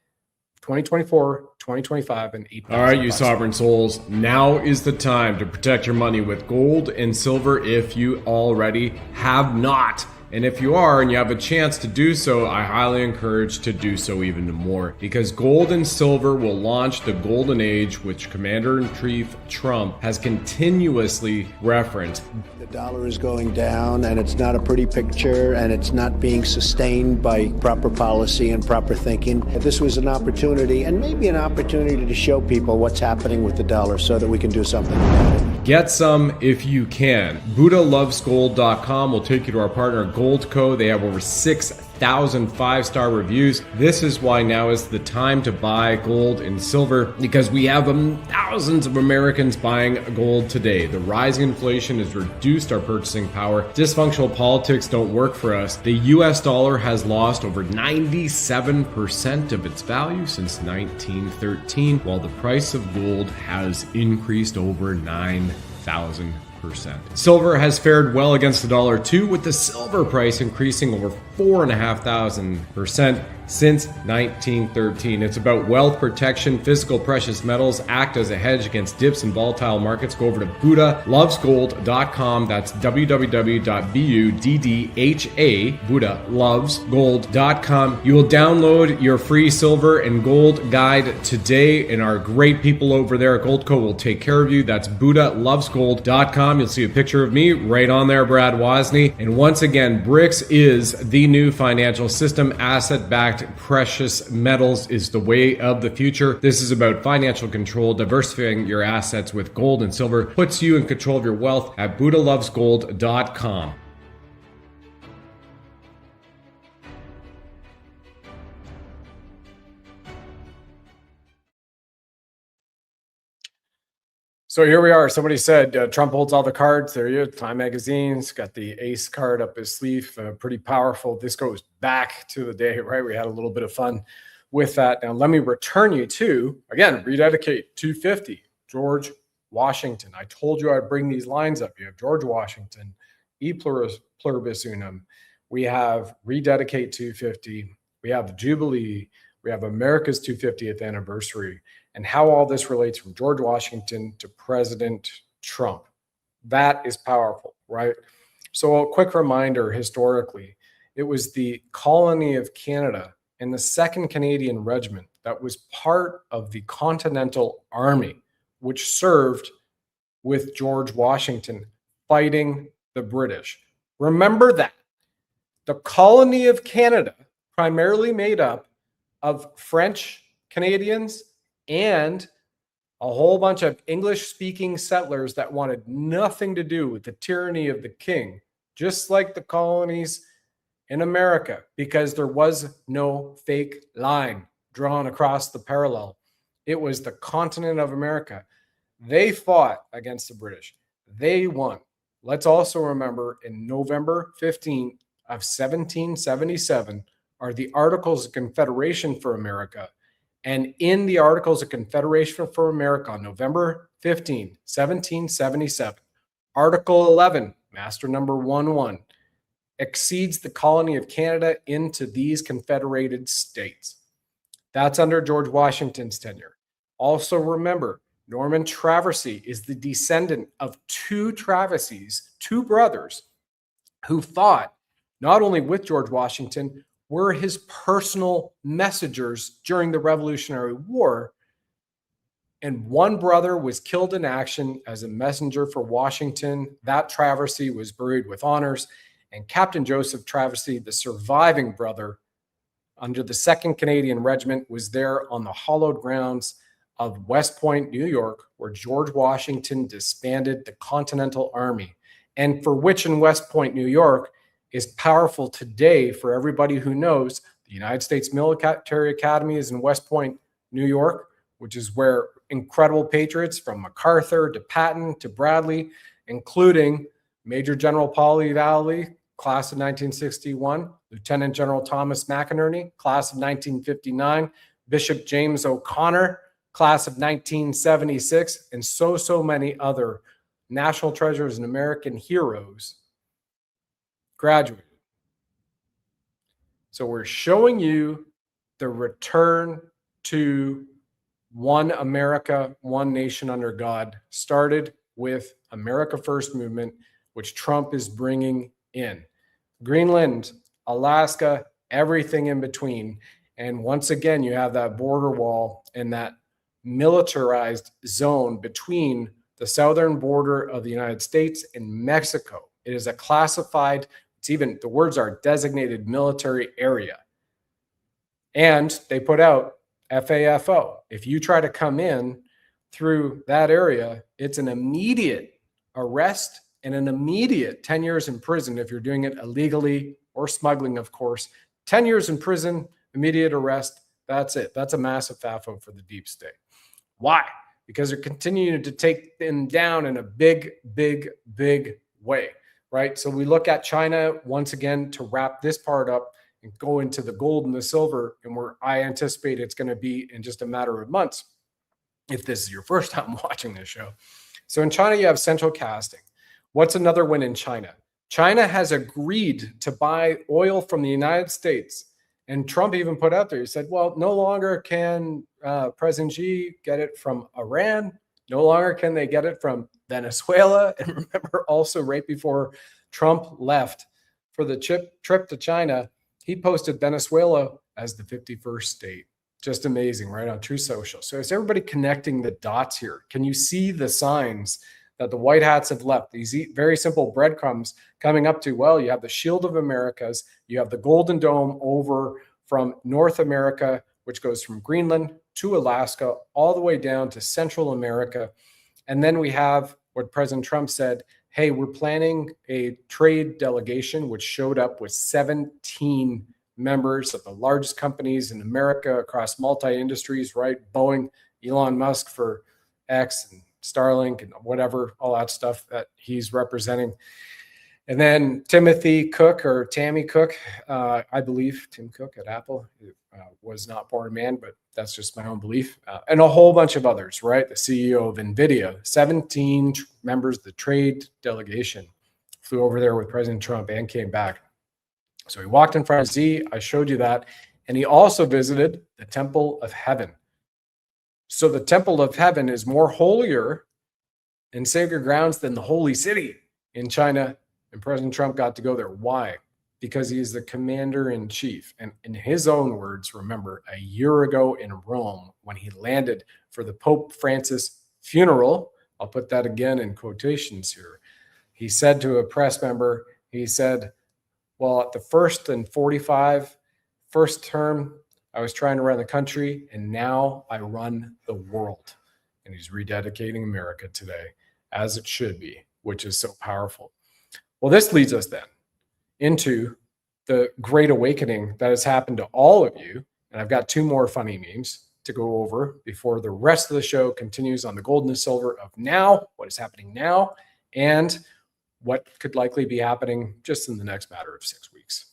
2024, 2025, and 8. All right, you sovereign souls, now is the time to protect your money with gold and silver if you already have not. And if you are and you have a chance to do so, I highly encourage to do so even more, because gold and silver will launch the golden age, which Commander-in-Chief Trump has continuously referenced. The dollar is going down, and it's not a pretty picture, and it's not being sustained by proper policy and proper thinking. This was an opportunity, and maybe an opportunity to show people what's happening with the dollar so that we can do something about it. Get some if you can. BuddhaLovesGold.com will take you to our partner Goldco. They have over 6,000 five-star reviews. This is why now is the time to buy gold and silver, because we have thousands of Americans buying gold today. The rising inflation has reduced our purchasing power. Dysfunctional politics don't work for us. The US dollar has lost over 97% of its value since 1913, while the price of gold has increased over 9,000%. Silver has fared well against the dollar too, with the silver price increasing over 4,500% since 1913. It's about wealth protection. Physical precious metals act as a hedge against dips in volatile markets. Go over to BuddhaLovesGold.com. That's www.BUDDHA, BuddhaLovesGold.com. You will download your free silver and gold guide today, and our great people over there at Goldco will take care of you. That's BuddhaLovesGold.com. You'll see a picture of me right on there, Brad Wozny. And once again, BRICS is the new financial system. Asset-backed precious metals is the way of the future. This is about financial control. Diversifying your assets with gold and silver puts you in control of your wealth at BuddhaLovesGold.com. So here we are. Somebody said Trump holds all the cards. There you go. Time Magazine's got the ace card up his sleeve. Pretty powerful. This goes back to the day, right? We had a little bit of fun with that. Now, let me return you to, again, Rededicate 250, George Washington. I told you I'd bring these lines up. You have George Washington, Pluribus Unum. We have Rededicate 250. We have Jubilee. We have America's 250th anniversary, and how all this relates from George Washington to President Trump. That is powerful, right? So a quick reminder, historically, it was the colony of Canada and the 2nd Canadian Regiment that was part of the Continental Army, which served with George Washington fighting the British. Remember that. The colony of Canada, primarily made up of French Canadians and A whole bunch of English-speaking settlers that wanted nothing to do with the tyranny of the king, just like the colonies in America, because there was no fake line drawn across the parallel. It was the continent of America. They fought against the British. They won. Let's also remember in November 15th of 1777 are the Articles of Confederation for America. And in the Articles of Confederation for America on November 15, 1777, Article 11, Master Number 11, exceeds the colony of Canada into these confederated states. That's under George Washington's tenure. Also remember, Norman Traversey is the descendant of two Traverseys, two brothers, who fought not only with George Washington, were his personal messengers during the Revolutionary War. And one brother was killed in action as a messenger for Washington. That Traversey was buried with honors. And Captain Joseph Traversey, the surviving brother under the 2nd Canadian Regiment, was there on the hallowed grounds of West Point, New York, where George Washington disbanded the Continental Army, and for which in West Point, New York, is powerful today for everybody who knows the United States Military Academy is in West Point, New York, which is where incredible patriots from MacArthur to Patton to Bradley, including Major General Pauly Valley, class of 1961, Lieutenant General Thomas McInerney, class of 1959, Bishop James O'Connor, class of 1976, and so many other national treasures and American heroes graduated. So we're showing you the return to one America, one nation under God, started with America First movement, which Trump is bringing in. Greenland, Alaska, everything in between. And once again, you have that border wall and that militarized zone between the southern border of the United States and Mexico. It is a classified, it's even, the words are designated military area. And they put out FAFO. If you try to come in through that area, it's an immediate arrest and an immediate 10 years in prison if you're doing it illegally or smuggling, of course. 10 years in prison, immediate arrest. That's it. That's a massive FAFO for the deep state. Why? Because they're continuing to take them down in a big way, right? So we look at China once again to wrap this part up and go into the gold and the silver, and where I anticipate it's going to be in just a matter of months, if this is your first time watching this show. So in China, you have central casting. What's another win in China? China has agreed to buy oil from the United States. And Trump even put out there, he said, well, no longer can President Xi get it from Iran. No longer can they get it from Venezuela. And remember also right before Trump left for the trip to China, he posted Venezuela as the 51st state. Just amazing, right, on True Social. So is everybody connecting the dots here? Can you see the signs that the white hats have left? These very simple breadcrumbs coming up to, well, you have the Shield of Americas, you have the Golden Dome over from North America, which goes from Greenland to Alaska, all the way down to Central America. And then we have what President Trump said, hey, we're planning a trade delegation, which showed up with 17 members of the largest companies in America across multi-industries, right? Boeing, Elon Musk for X, and Starlink and whatever, all that stuff that he's representing. And then Timothy Cook, or Tammy Cook, I believe Tim Cook at Apple was not born a man, but that's just my own belief. And a whole bunch of others, right? The CEO of NVIDIA, 17 members of the trade delegation flew over there with President Trump and came back. So he walked in front of Z. I showed you that. And he also visited the Temple of Heaven. So the Temple of Heaven is more holier and sacred grounds than the Holy City in China. And President Trump got to go there. Why? Because he is the commander-in-chief. And in his own words, remember, a year ago in Rome, when he landed for the Pope Francis funeral, I'll put that again in quotations here, he said to a press member, he said, well, at the first and 45 first term, I was trying to run the country, and now I run the world. and he's rededicating America today, as it should be, which is so powerful. Well, this leads us then into the great awakening that has happened to all of you. And I've got two more funny memes to go over before the rest of the show continues on the gold and the silver of now, what is happening now, and what could likely be happening just in the next matter of 6 weeks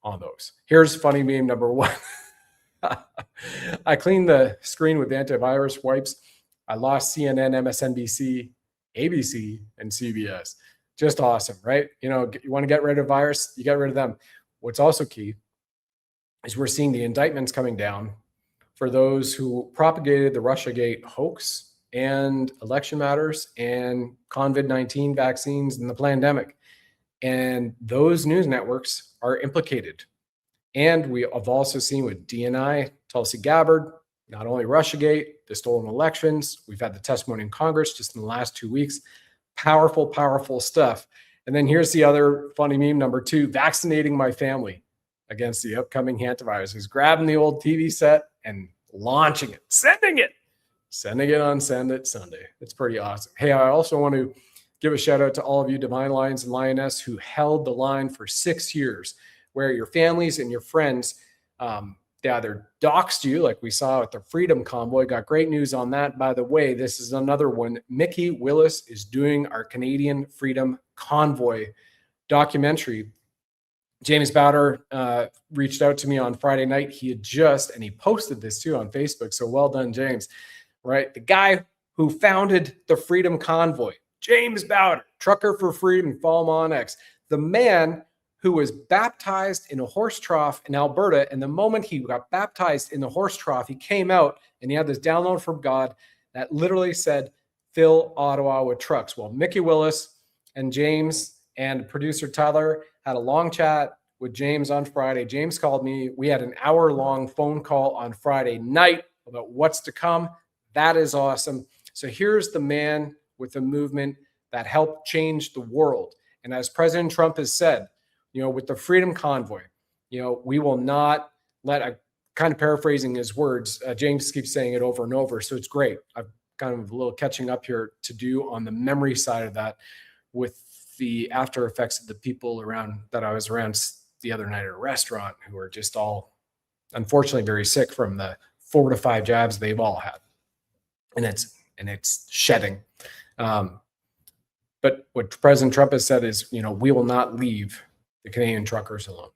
on those. Here's funny meme number one. I cleaned the screen with antivirus wipes. I lost CNN, MSNBC, ABC, and CBS. Just awesome, right? You know, you want to get rid of virus, you get rid of them. What's also key is we're seeing the indictments coming down for those who propagated the Russiagate hoax and election matters and COVID-19 vaccines and the pandemic. And those news networks are implicated. And we have also seen with DNI, Tulsi Gabbard, not only Russiagate, the stolen elections, we've had the testimony in Congress just in the last 2 weeks. Powerful, powerful stuff. And then here's the other funny meme number two, vaccinating my family against the upcoming hantavirus. He's grabbing the old TV set and launching it, sending it on Send It Sunday. It's pretty awesome. Hey, I also want to give a shout out to all of you divine lions and lioness who held the line for 6 years, where your families and your friends, they either doxed you, like we saw with the Freedom Convoy. Got great news on that. By the way, this is another one. Mickey Willis is doing our Canadian Freedom Convoy documentary. James Bowder reached out to me on Friday night. He had and he posted this too on Facebook. So well done, James. Right? The guy who founded the Freedom Convoy, James Bowder, Trucker for Freedom, follow him on X. The man who was baptized in a horse trough in Alberta. And the moment he got baptized in the horse trough, he came out and he had this download from God that literally said, fill Ottawa with trucks. Well, Mickey Willis and James and producer Tyler had a long chat with James on Friday. James called me. We had an hour-long phone call on Friday night about what's to come. That is awesome. So here's the man with the movement that helped change the world. And as President Trump has said, you know, with the Freedom Convoy, you know, we will not let, a kind of paraphrasing his words, James keeps saying it over and over, so it's great. I've kind of a little catching up here to do on the memory side of that with the after effects of the people around that I was around the other night at a restaurant who are just all, unfortunately, very sick from the 4 to 5 jabs they've all had. And it's shedding. But what President Trump has said is, you know, we will not leave the Canadian truckers alone.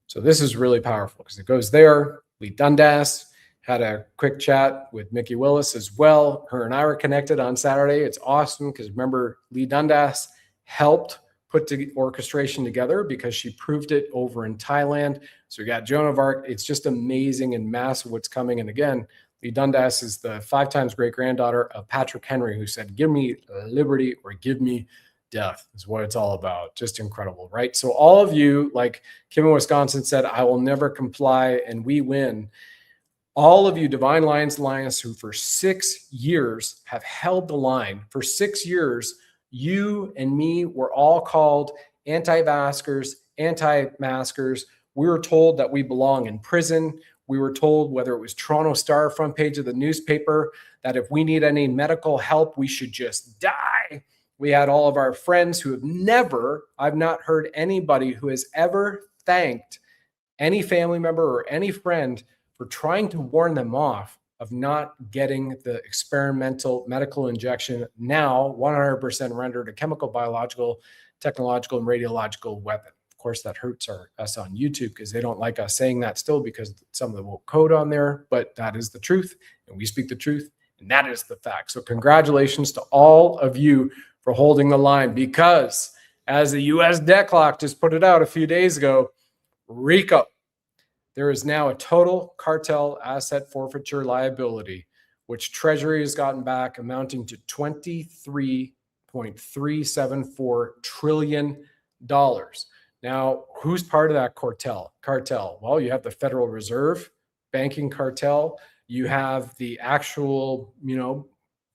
So this is really powerful because it goes there. Lee Dundas had a quick chat with Mickey Willis as well. Her and I were connected on Saturday. It's awesome because remember, Lee Dundas helped put the orchestration together because she proved it over in Thailand. So we got Joan of Arc. It's just amazing and massive what's coming. And again, Lee Dundas is the 5 times great-granddaughter of Patrick Henry, who said, give me liberty or give me death is what it's all about. Just incredible, right? So all of you, like Kim in Wisconsin said, I will never comply and we win. All of you divine lions and lioness who for 6 years have held the line. For 6 years, you and me were all called anti-vaxxers, anti-maskers. We were told that we belong in prison. We were told, whether it was Toronto Star front page of the newspaper, that if we need any medical help, we should just die. We had all of our friends who have never, I've not heard anybody who has ever thanked any family member or any friend for trying to warn them off of not getting the experimental medical injection, now 100% rendered a chemical, biological, technological, and radiological weapon. Of course, that hurts us on YouTube because they don't like us saying that still because some of the woke code on there, but that is the truth, and we speak the truth, and that is the fact. So congratulations to all of you for holding the line, because as the U.S. debt clock just put it out a few days ago, RICO, there is now a total cartel asset forfeiture liability, which Treasury has gotten back, amounting to $23.374 trillion. Now, who's part of that cartel? Well, you have the Federal Reserve banking cartel. You have the actual,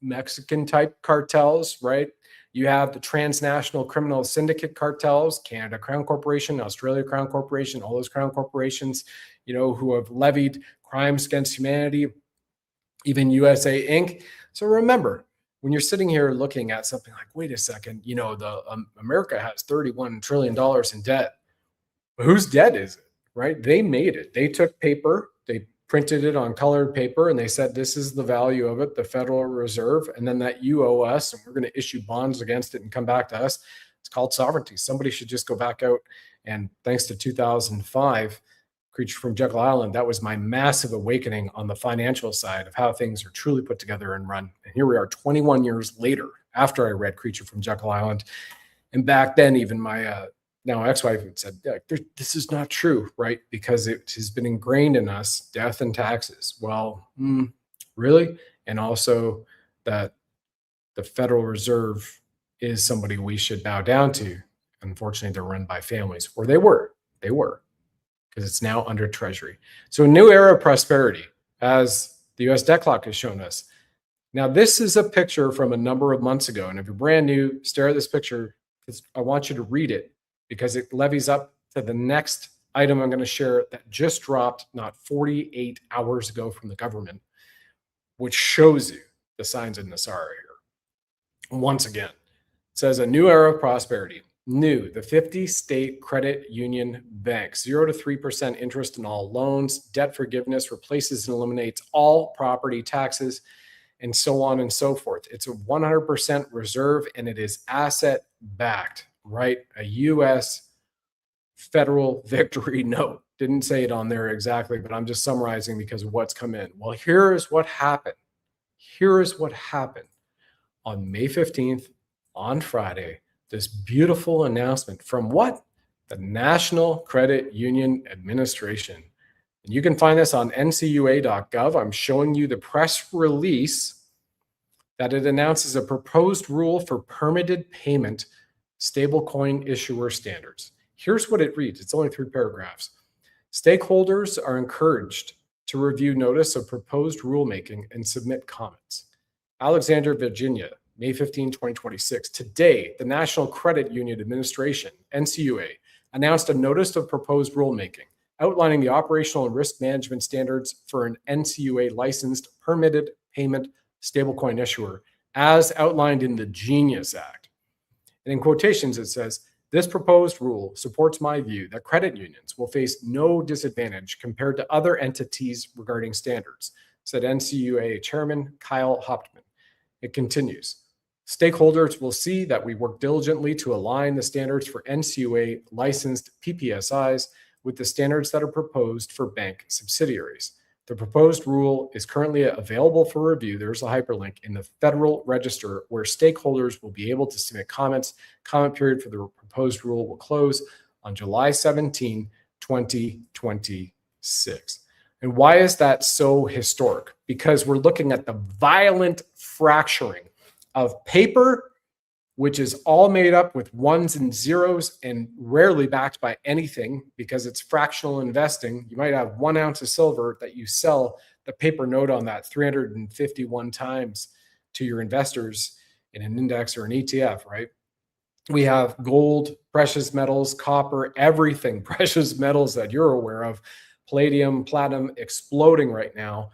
Mexican type cartels, right? You have the transnational criminal syndicate cartels, Canada Crown Corporation, Australia Crown Corporation, all those crown corporations, who have levied crimes against humanity, even USA Inc. So remember, when you're sitting here looking at something like, wait a second, America has $31 trillion in debt. Whose debt is it, right? They made it. They took paper, they printed it on colored paper, and they said, this is the value of it, the Federal Reserve, and then that you owe us, and we're going to issue bonds against it and come back to us. It's called sovereignty. Somebody should just go back out, and thanks to 2005, Creature from Jekyll Island, that was my massive awakening on the financial side of how things are truly put together and run. And here we are 21 years later, after I read Creature from Jekyll Island. And back then, even my now ex-wife had said, yeah, this is not true, right? Because it has been ingrained in us, death and taxes. Well, really? And also that the Federal Reserve is somebody we should bow down to. Unfortunately, they're run by families, or they were, because it's now under Treasury. So a new era of prosperity, as the US debt clock has shown us. Now, this is a picture from a number of months ago. And if you're brand new, stare at this picture, because I want you to read it, because it levies up to the next item I'm going to share that just dropped not 48 hours ago from the government, which shows you the signs of Nassara here. Once again, it says a new era of prosperity. New, the 50 state credit union banks, 0 to 3% interest in all loans, debt forgiveness, replaces and eliminates all property taxes, and so on and so forth. It's a 100% reserve, and it is asset backed, right? A U.S. federal victory note. Didn't say it on there exactly, but I'm just summarizing because of what's come in. Well, here is what happened. Here is what happened on May 15th, on Friday. This beautiful announcement from what? The National Credit Union Administration. And you can find this on ncua.gov. I'm showing you the press release that it announces a proposed rule for permitted payment stablecoin issuer standards. Here's what it reads. It's only 3 paragraphs. Stakeholders are encouraged to review notice of proposed rulemaking and submit comments. Alexandria, Virginia, May 15, 2026. Today, the National Credit Union Administration, NCUA, announced a notice of proposed rulemaking outlining the operational and risk management standards for an NCUA licensed permitted payment stablecoin issuer, as outlined in the Genius Act. And in quotations, it says, this proposed rule supports my view that credit unions will face no disadvantage compared to other entities regarding standards, said NCUA Chairman Kyle Hauptman. It continues. Stakeholders will see that we work diligently to align the standards for NCUA licensed PPSIs with the standards that are proposed for bank subsidiaries. The proposed rule is currently available for review. There's a hyperlink in the Federal Register where stakeholders will be able to submit comments. Comment period for the proposed rule will close on July 17, 2026. And why is that so historic? Because we're looking at the violent fracturing of paper, which is all made up with ones and zeros and rarely backed by anything because it's fractional investing. You might have 1 ounce of silver that you sell the paper note on that 351 times to your investors in an index or an ETF, right? We have gold, precious metals, copper, everything, precious metals that you're aware of, palladium, platinum, exploding right now.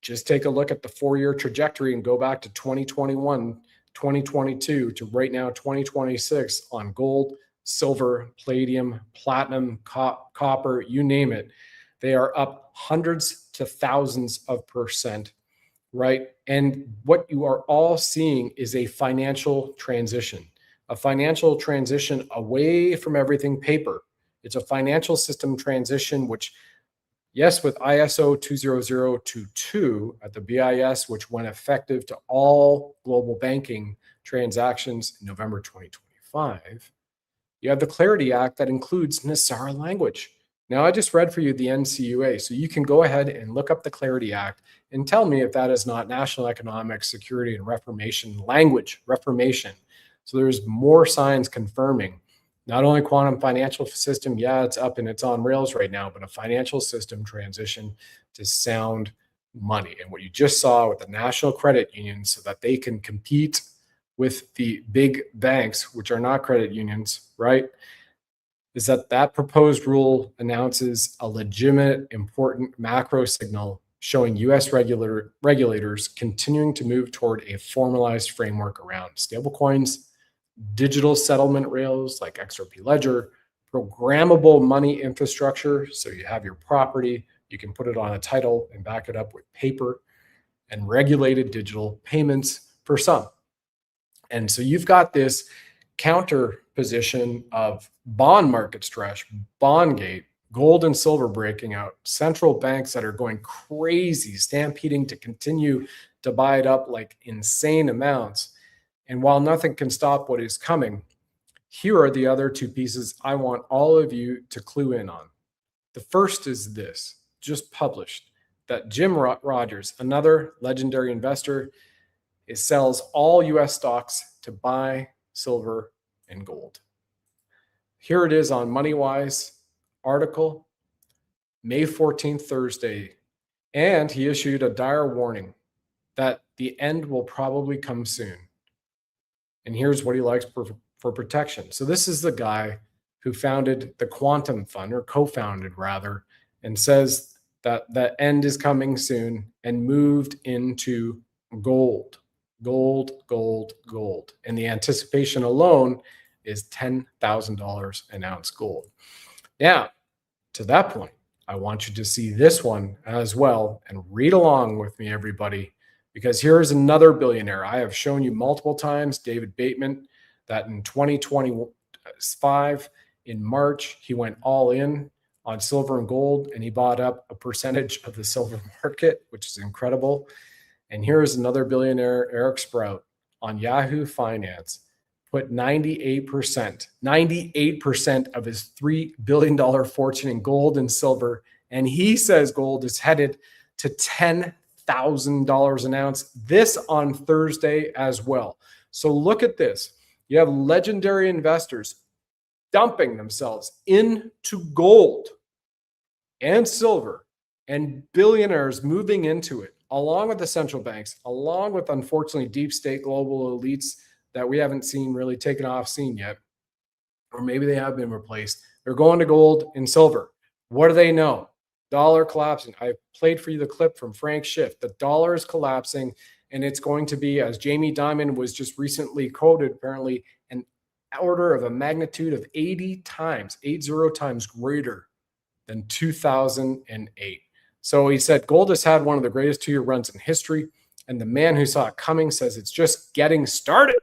Just take a look at the 4-year trajectory and go back to 2021, 2022 to right now, 2026 on gold, silver, palladium, platinum, copper, you name it. They are up hundreds to thousands of %, right? And what you are all seeing is a financial transition away from everything paper. It's a financial system transition, which, yes, with ISO 20022 at the BIS, which went effective to all global banking transactions in November 2025, you have the Clarity Act that includes Nassara language. Now, I just read for you the NCUA, so you can go ahead and look up the Clarity Act and tell me if that is not national economic security and reformation language, reformation. So there's more signs confirming not only quantum financial system, yeah, it's up and it's on rails right now, but a financial system transition to sound money. And what you just saw with the national credit unions so that they can compete with the big banks, which are not credit unions, right, is that proposed rule announces a legitimate, important macro signal showing U.S. regulators continuing to move toward a formalized framework around stablecoins, digital settlement rails like XRP Ledger, programmable money infrastructure, so you have your property, you can put it on a title and back it up with paper, and regulated digital payments for some. And so you've got this counter position of bond market stress, Bondgate, gold and silver breaking out, central banks that are going crazy, stampeding to continue to buy it up like insane amounts. And while nothing can stop what is coming, here are the other two pieces I want all of you to clue in on. The first is this, just published, that Jim Rogers, another legendary investor, sells all US stocks to buy silver and gold. Here it is on MoneyWise article, May 14th, Thursday. And he issued a dire warning that the end will probably come soon. And here's what he likes for protection. So this is the guy who founded the Quantum Fund, or co-founded rather, and says that the end is coming soon and moved into gold. Gold. And the anticipation alone is $10,000 an ounce gold. Now, to that point, I want you to see this one as well and read along with me, everybody, because here's another billionaire. I have shown you multiple times, David Bateman, that in 2025, in March, he went all in on silver and gold, and he bought up a percentage of the silver market, which is incredible. And here's another billionaire, Eric Sprout, on Yahoo Finance, put 98% of his $3 billion fortune in gold and silver. And he says gold is headed to $10,000 an ounce, this on Thursday as well. So look at this. You have legendary investors dumping themselves into gold and silver, and billionaires moving into it, along with the central banks, along with, unfortunately, deep state global elites that we haven't seen really taken off scene yet, or maybe they have been replaced. They're going to gold and silver. What do they know? Dollar collapsing. I played for you the clip from Frank Schiff. The dollar is collapsing, and it's going to be, as Jamie Dimon was just recently quoted, apparently an order of a magnitude of 80 times greater than 2008. So he said gold has had one of the greatest 2-year runs in history, and the man who saw it coming says it's just getting started.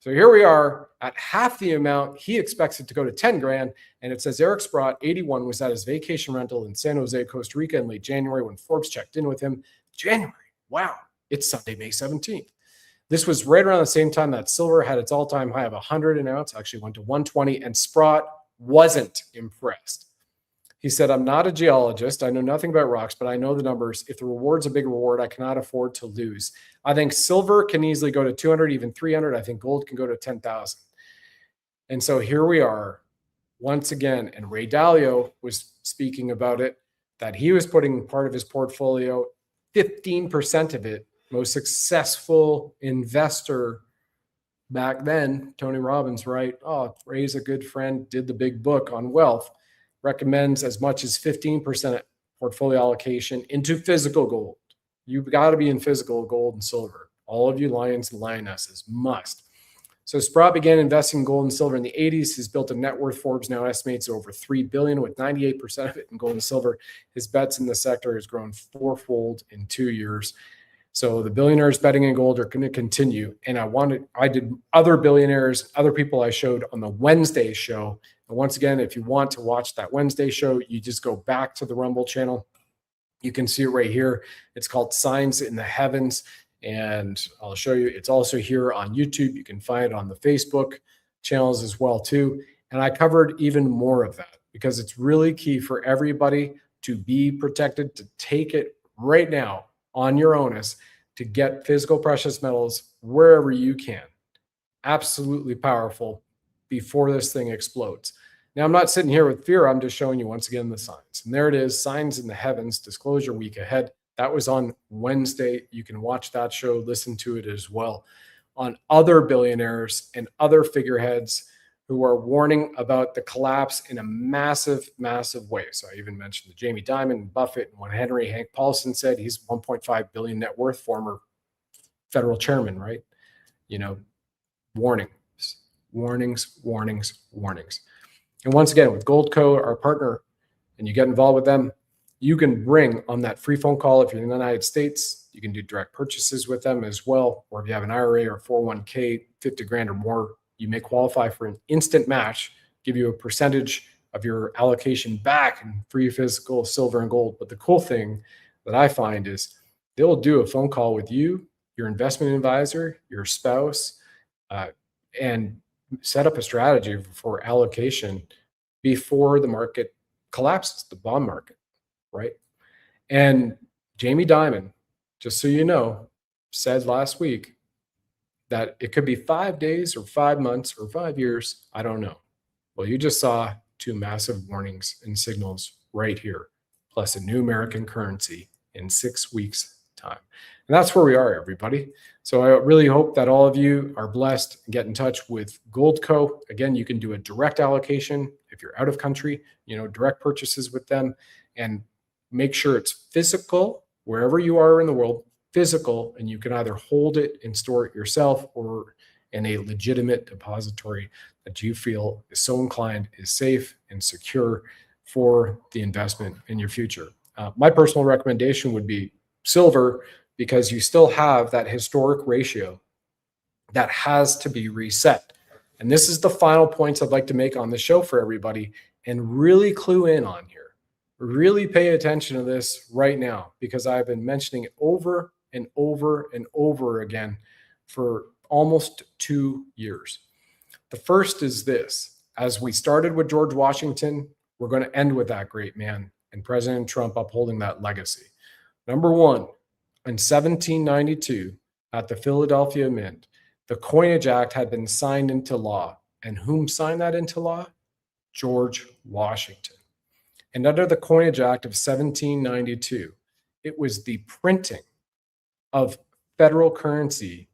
So here we are at half the amount. He expects it to go to 10 grand. And it says Eric Sprott, 81, was at his vacation rental in San Jose, Costa Rica in late January when Forbes checked in with him. January. Wow. It's Sunday, May 17th. This was right around the same time that silver had its all-time high of 100 an ounce, actually went to 120, and Sprott wasn't impressed. He said, I'm not a geologist. I know nothing about rocks, but I know the numbers. If the reward's a big reward, I cannot afford to lose. I think silver can easily go to 200, even 300. I think gold can go to 10,000. And so here we are once again. And Ray Dalio was speaking about it, that he was putting part of his portfolio, 15% of it, most successful investor back then, Tony Robbins, right? Oh, Ray's a good friend, did the big book on wealth. Recommends as much as 15% portfolio allocation into physical gold. You've got to be in physical gold and silver. All of you lions and lionesses must. So Sprott began investing in gold and silver in the 80s. He's built a net worth Forbes now estimates over $3 billion, with 98% of it in gold and silver. His bets in the sector has grown fourfold in 2 years. So the billionaires betting in gold are going to continue. And I did other billionaires, other people I showed on the Wednesday show. And once again, if you want to watch that Wednesday show, you just go back to the Rumble channel. You can see it right here. It's called Signs in the Heavens. And I'll show you. It's also here on YouTube. You can find it on the Facebook channels as well, too. And I covered even more of that because it's really key for everybody to be protected, to take it right now on your onus, to get physical precious metals wherever you can. Absolutely powerful before this thing explodes. Now, I'm not sitting here with fear. I'm just showing you once again the signs. And there it is, Signs in the Heavens, disclosure week ahead. That was on Wednesday. You can watch that show, listen to it as well. On other billionaires and other figureheads who are warning about the collapse in a massive, massive way. So I even mentioned the Jamie Dimon, Buffett, and when Hank Paulson said he's 1.5 billion net worth, former federal chairman, right? Warnings, warnings, warnings, warnings. And once again, with Goldco, our partner, and you get involved with them, you can bring on that free phone call. If you're in the United States, you can do direct purchases with them as well. Or if you have an IRA or 401k, 50 grand or more, you may qualify for an instant match, give you a percentage of your allocation back in free physical silver and gold. But the cool thing that I find is they'll do a phone call with you, your investment advisor, your spouse, and set up a strategy for allocation before the market collapses, the bond market, right? And Jamie Dimon, just so you know, said last week that it could be 5 days or 5 months or 5 years. I don't know. Well, you just saw two massive warnings and signals right here, plus a new American currency in 6 weeks' time. And that's where we are, everybody. So I really hope that all of you are blessed and get in touch with Goldco. Again, you can do a direct allocation if you're out of country, direct purchases with them, and make sure it's physical wherever you are in the world, physical, and you can either hold it and store it yourself or in a legitimate depository that you feel is so inclined is safe and secure for the investment in your future. My personal recommendation would be silver, because you still have that historic ratio that has to be reset. And this is the final points I'd like to make on the show for everybody, and really clue in on here. Really pay attention to this right now, because I've been mentioning it over and over and over again for almost 2 years. The first is this: as we started with George Washington, we're going to end with that great man and President Trump upholding that legacy. Number one, in 1792, at the Philadelphia Mint, the Coinage Act had been signed into law. And whom signed that into law? George Washington. And under the Coinage Act of 1792, it was the printing of federal currency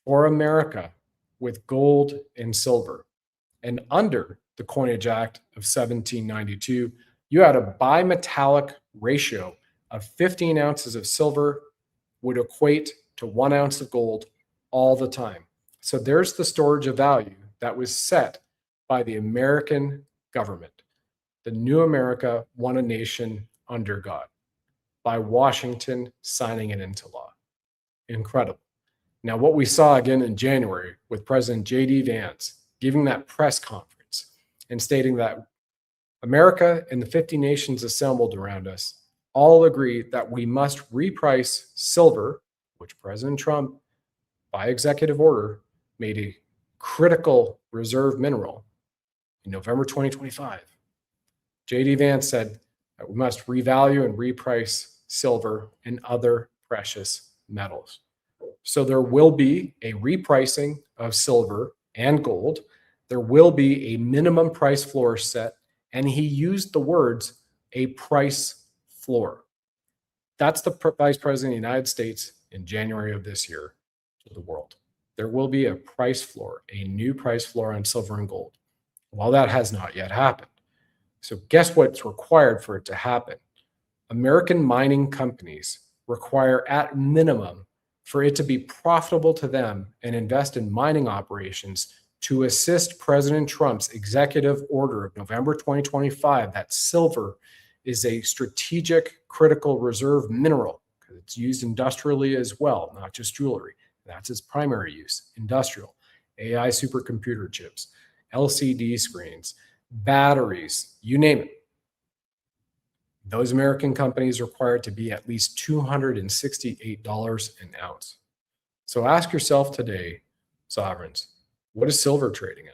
for America with gold and silver. And under the Coinage Act of 1792, you had a bimetallic ratio of 15 ounces of silver would equate to 1 ounce of gold all the time. So there's the storage of value that was set by the American government. The new America, one a nation under God, by Washington signing it into law. Incredible. Now, what we saw again in January with President J.D. Vance giving that press conference and stating that America and the 50 nations assembled around us all agree that we must reprice silver, which President Trump, by executive order, made a critical reserve mineral in November 2025. J.D. Vance said that we must revalue and reprice silver and other precious metals. So there will be a repricing of silver and gold. There will be a minimum price floor set, and he used the words a price floor. That's the Vice President of the United States in January of this year to the world. There will be a price floor, a new price floor on silver and gold. Well, that has not yet happened. So guess what's required for it to happen? American mining companies require at minimum for it to be profitable to them and invest in mining operations to assist President Trump's executive order of November 2025 that silver is a strategic critical reserve mineral because it's used industrially as well, not just jewelry. That's its primary use, industrial, AI supercomputer chips, LCD screens, batteries, you name it. Those American companies require to be at least $268 an ounce. So ask yourself today, sovereigns, what is silver trading at?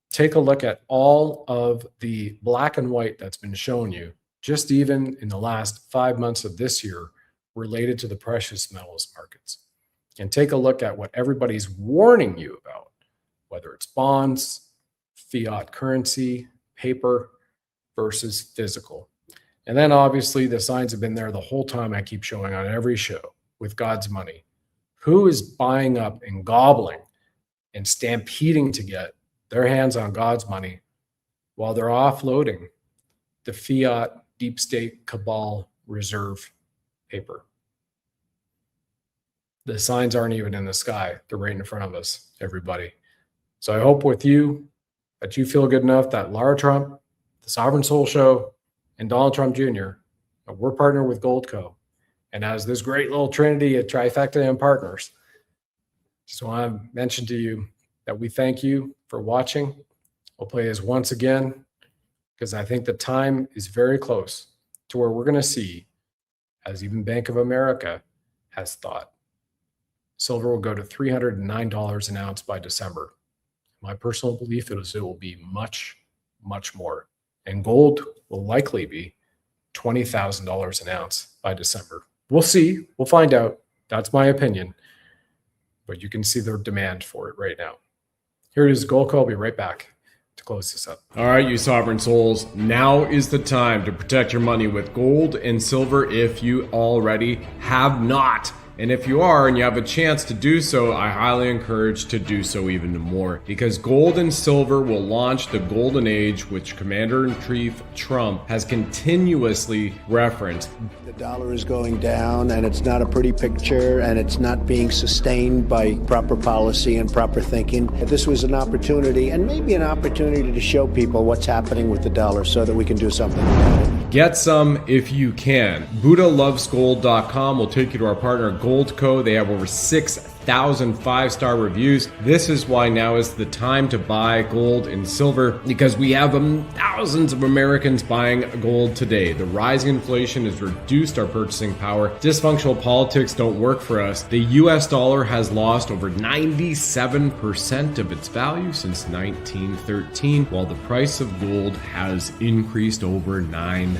Take a look at all of the black and white that's been shown you, just even in the last 5 months of this year, related to the precious metals markets. And take a look at what everybody's warning you about, whether it's bonds, fiat currency, paper versus physical. And then obviously the signs have been there the whole time. I keep showing on every show with God's money. Who is buying up and gobbling and stampeding to get their hands on God's money while they're offloading the fiat deep state cabal reserve paper. The signs aren't even in the sky. They're right in front of us, everybody. So I hope with you that you feel good enough that Lara Trump, the Sovereign Soul Show, and Donald Trump Jr., we're partnered with Goldco. And as this great little trinity of trifecta and partners, just want to mention to you that we thank you for watching. We'll play this once again because I think the time is very close to where we're going to see, as even Bank of America has thought, silver will go to $309 an ounce by December. My personal belief is it will be much, much more. And gold will likely be $20,000 an ounce by December. We'll see. We'll find out. That's my opinion. But you can see the demand for it right now. Here it is, Goldco. I'll be right back to close this up. All right, you sovereign souls, now is the time to protect your money with gold and silver if you already have not. And if you are and you have a chance to do so, I highly encourage to do so even more, because gold and silver will launch the golden age, which Commander-in-Chief Trump has continuously referenced. The dollar is going down, and it's not a pretty picture, and it's not being sustained by proper policy and proper thinking. This was an opportunity, and maybe an opportunity to show people what's happening with the dollar so that we can do something about it. Get some if you can. BuddhaLovesGold.com will take you to our partner Goldco. They have over 6,000 five-star reviews. This is why now is the time to buy gold and silver, because we have thousands of Americans buying gold today. The rising inflation has reduced our purchasing power. Dysfunctional politics don't work for us. The US dollar has lost over 97% of its value since 1913, while the price of gold has increased over 9,000%.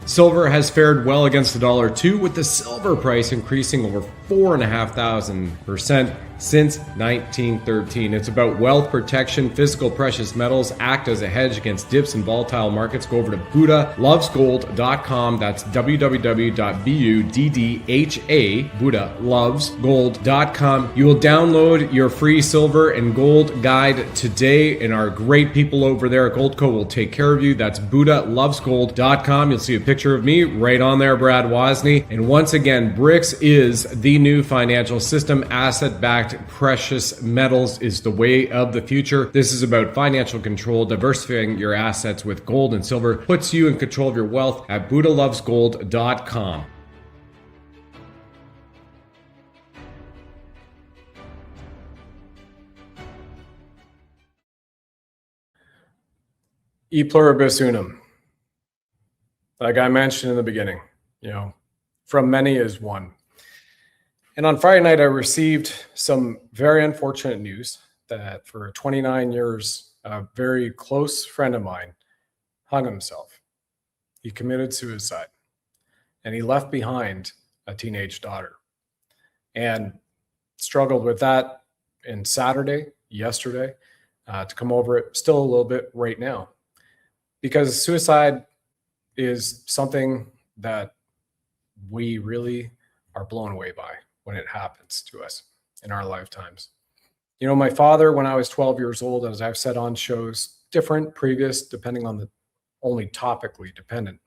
Silver has fared well against the dollar too, with the silver price increasing over 4,500% since 1913. It's about wealth protection. Physical precious metals act as a hedge against dips in volatile markets. Go over to BuddhaLovesGold.com. That's www.BUDDHA, BuddhaLovesGold.com. You will download your free silver and gold guide today, and our great people over there at Goldco will take care of you. That's BuddhaLovesGold.com. You'll see a picture of me right on there, Brad Wozny. And once again, BRICS is the new financial system. Asset-backed precious metals is the way of the future. This is about financial control. Diversifying your assets with gold and silver puts you in control of your wealth at BuddhaLovesGold.com. Pluribus Unum. Like I mentioned in the beginning, from many is one. And on Friday night, I received some very unfortunate news that for 29 years, a very close friend of mine hung himself. He committed suicide, and he left behind a teenage daughter, and struggled with that yesterday, to come over it still a little bit right now, because suicide is something that we really are blown away by when it happens to us in our lifetimes. My father, when I was 12 years old, as I've said on shows, different, previous, depending on only topically dependent,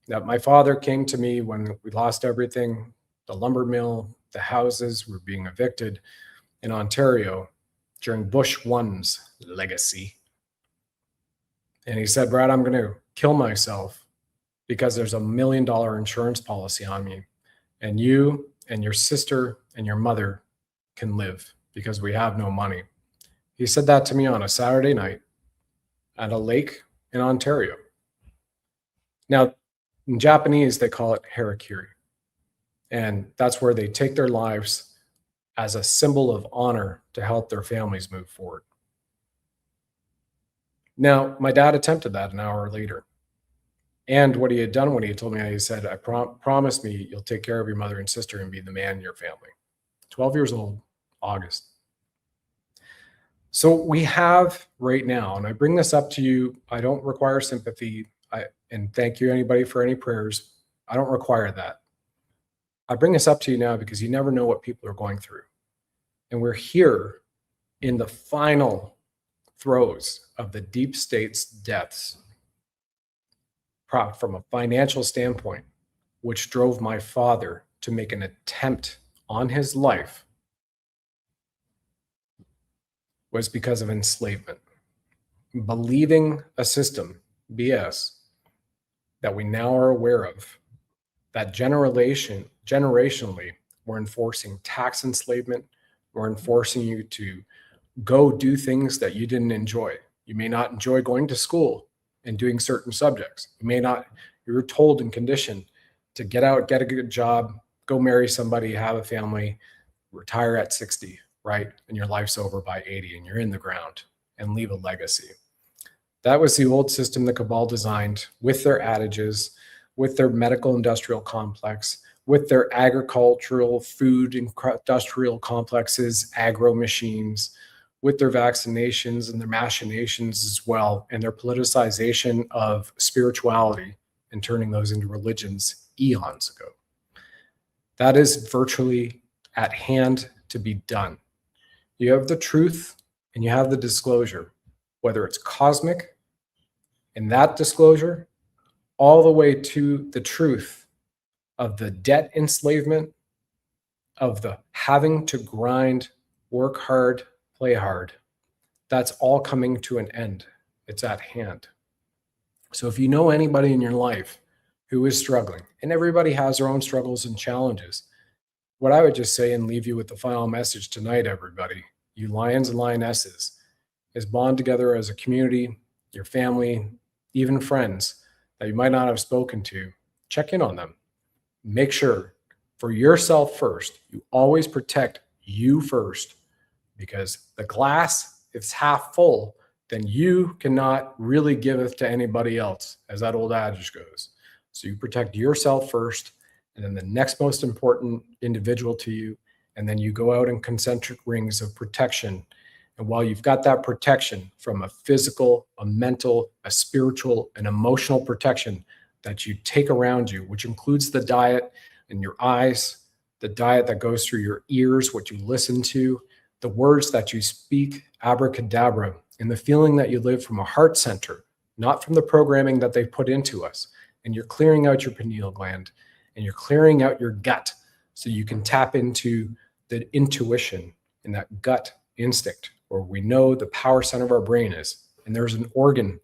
that my father came to me when we lost everything, the lumber mill, the houses were being evicted in Ontario during Bush 1's legacy. And he said, Brad, I'm going to kill myself because there's $1 million insurance policy on me, and you and your sister and your mother can live because we have no money. He said that to me on a Saturday night at a lake in Ontario. Now, in Japanese, they call it harakiri. And that's where they take their lives as a symbol of honor to help their families move forward. Now, my dad attempted that an hour later. And what he had done when he had told me, he said, I promise me you'll take care of your mother and sister and be the man in your family. 12 years old, August. So we have right now, and I bring this up to you, I don't require sympathy, and thank you anybody for any prayers. I don't require that. I bring this up to you now because you never know what people are going through. And we're here in the final throes of the deep state's deaths, from a financial standpoint, which drove my father to make an attempt on his life, was because of enslavement. Believing a system, BS, that we now are aware of, that generationally, we're enforcing tax enslavement, we're enforcing you to go do things that you didn't enjoy. You may not enjoy going to school and doing certain subjects. You're told and conditioned to get out, get a good job, go marry somebody, have a family, retire at 60, right? And your life's over by 80 and you're in the ground and leave a legacy. That was the old system the cabal designed with their adages, with their medical industrial complex, with their agricultural food industrial complexes, agro machines, with their vaccinations and their machinations as well, and their politicization of spirituality and turning those into religions eons ago. That is virtually at hand to be done. You have the truth and you have the disclosure, whether it's cosmic in that disclosure, all the way to the truth of the debt enslavement, of the having to grind, work hard, play hard. That's all coming to an end. It's at hand. So if you know anybody in your life who is struggling, and everybody has their own struggles and challenges, what I would just say and leave you with the final message tonight, everybody, you lions and lionesses, is bond together as a community, your family, even friends that you might not have spoken to. Check in on them. Make sure for yourself first, you always protect you first, because the glass, if it's half full, then you cannot really giveth to anybody else, as that old adage goes. So you protect yourself first, and then the next most important individual to you, and then you go out in concentric rings of protection. And while you've got that protection from a physical, a mental, a spiritual, an emotional protection that you take around you, which includes the diet in your eyes, the diet that goes through your ears, what you listen to, the words that you speak, abracadabra, and the feeling that you live from a heart center, not from the programming that they put into us. And you're clearing out your pineal gland and you're clearing out your gut so you can tap into the intuition and that gut instinct where we know the power center of our brain is. And there's an organ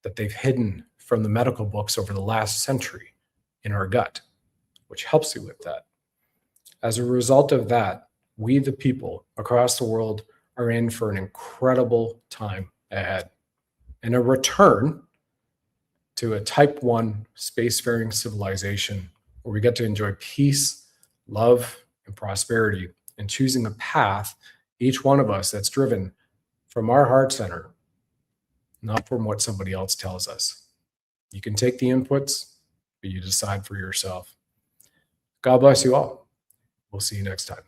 that they've hidden from the medical books over the last century in our gut, which helps you with that. As a result of that, we, the people across the world, are in for an incredible time ahead and a return to a type 1 spacefaring civilization where we get to enjoy peace, love, and prosperity, and choosing a path, each one of us, that's driven from our heart center, not from what somebody else tells us. You can take the inputs, but you decide for yourself. God bless you all. We'll see you next time.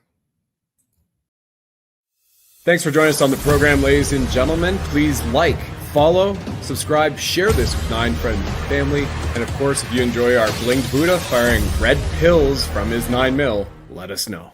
Thanks for joining us on the program, ladies and gentlemen. Please like, follow, subscribe, share this with 9 friends and family. And of course, if you enjoy our blinged Buddha firing red pills from his 9mm, let us know.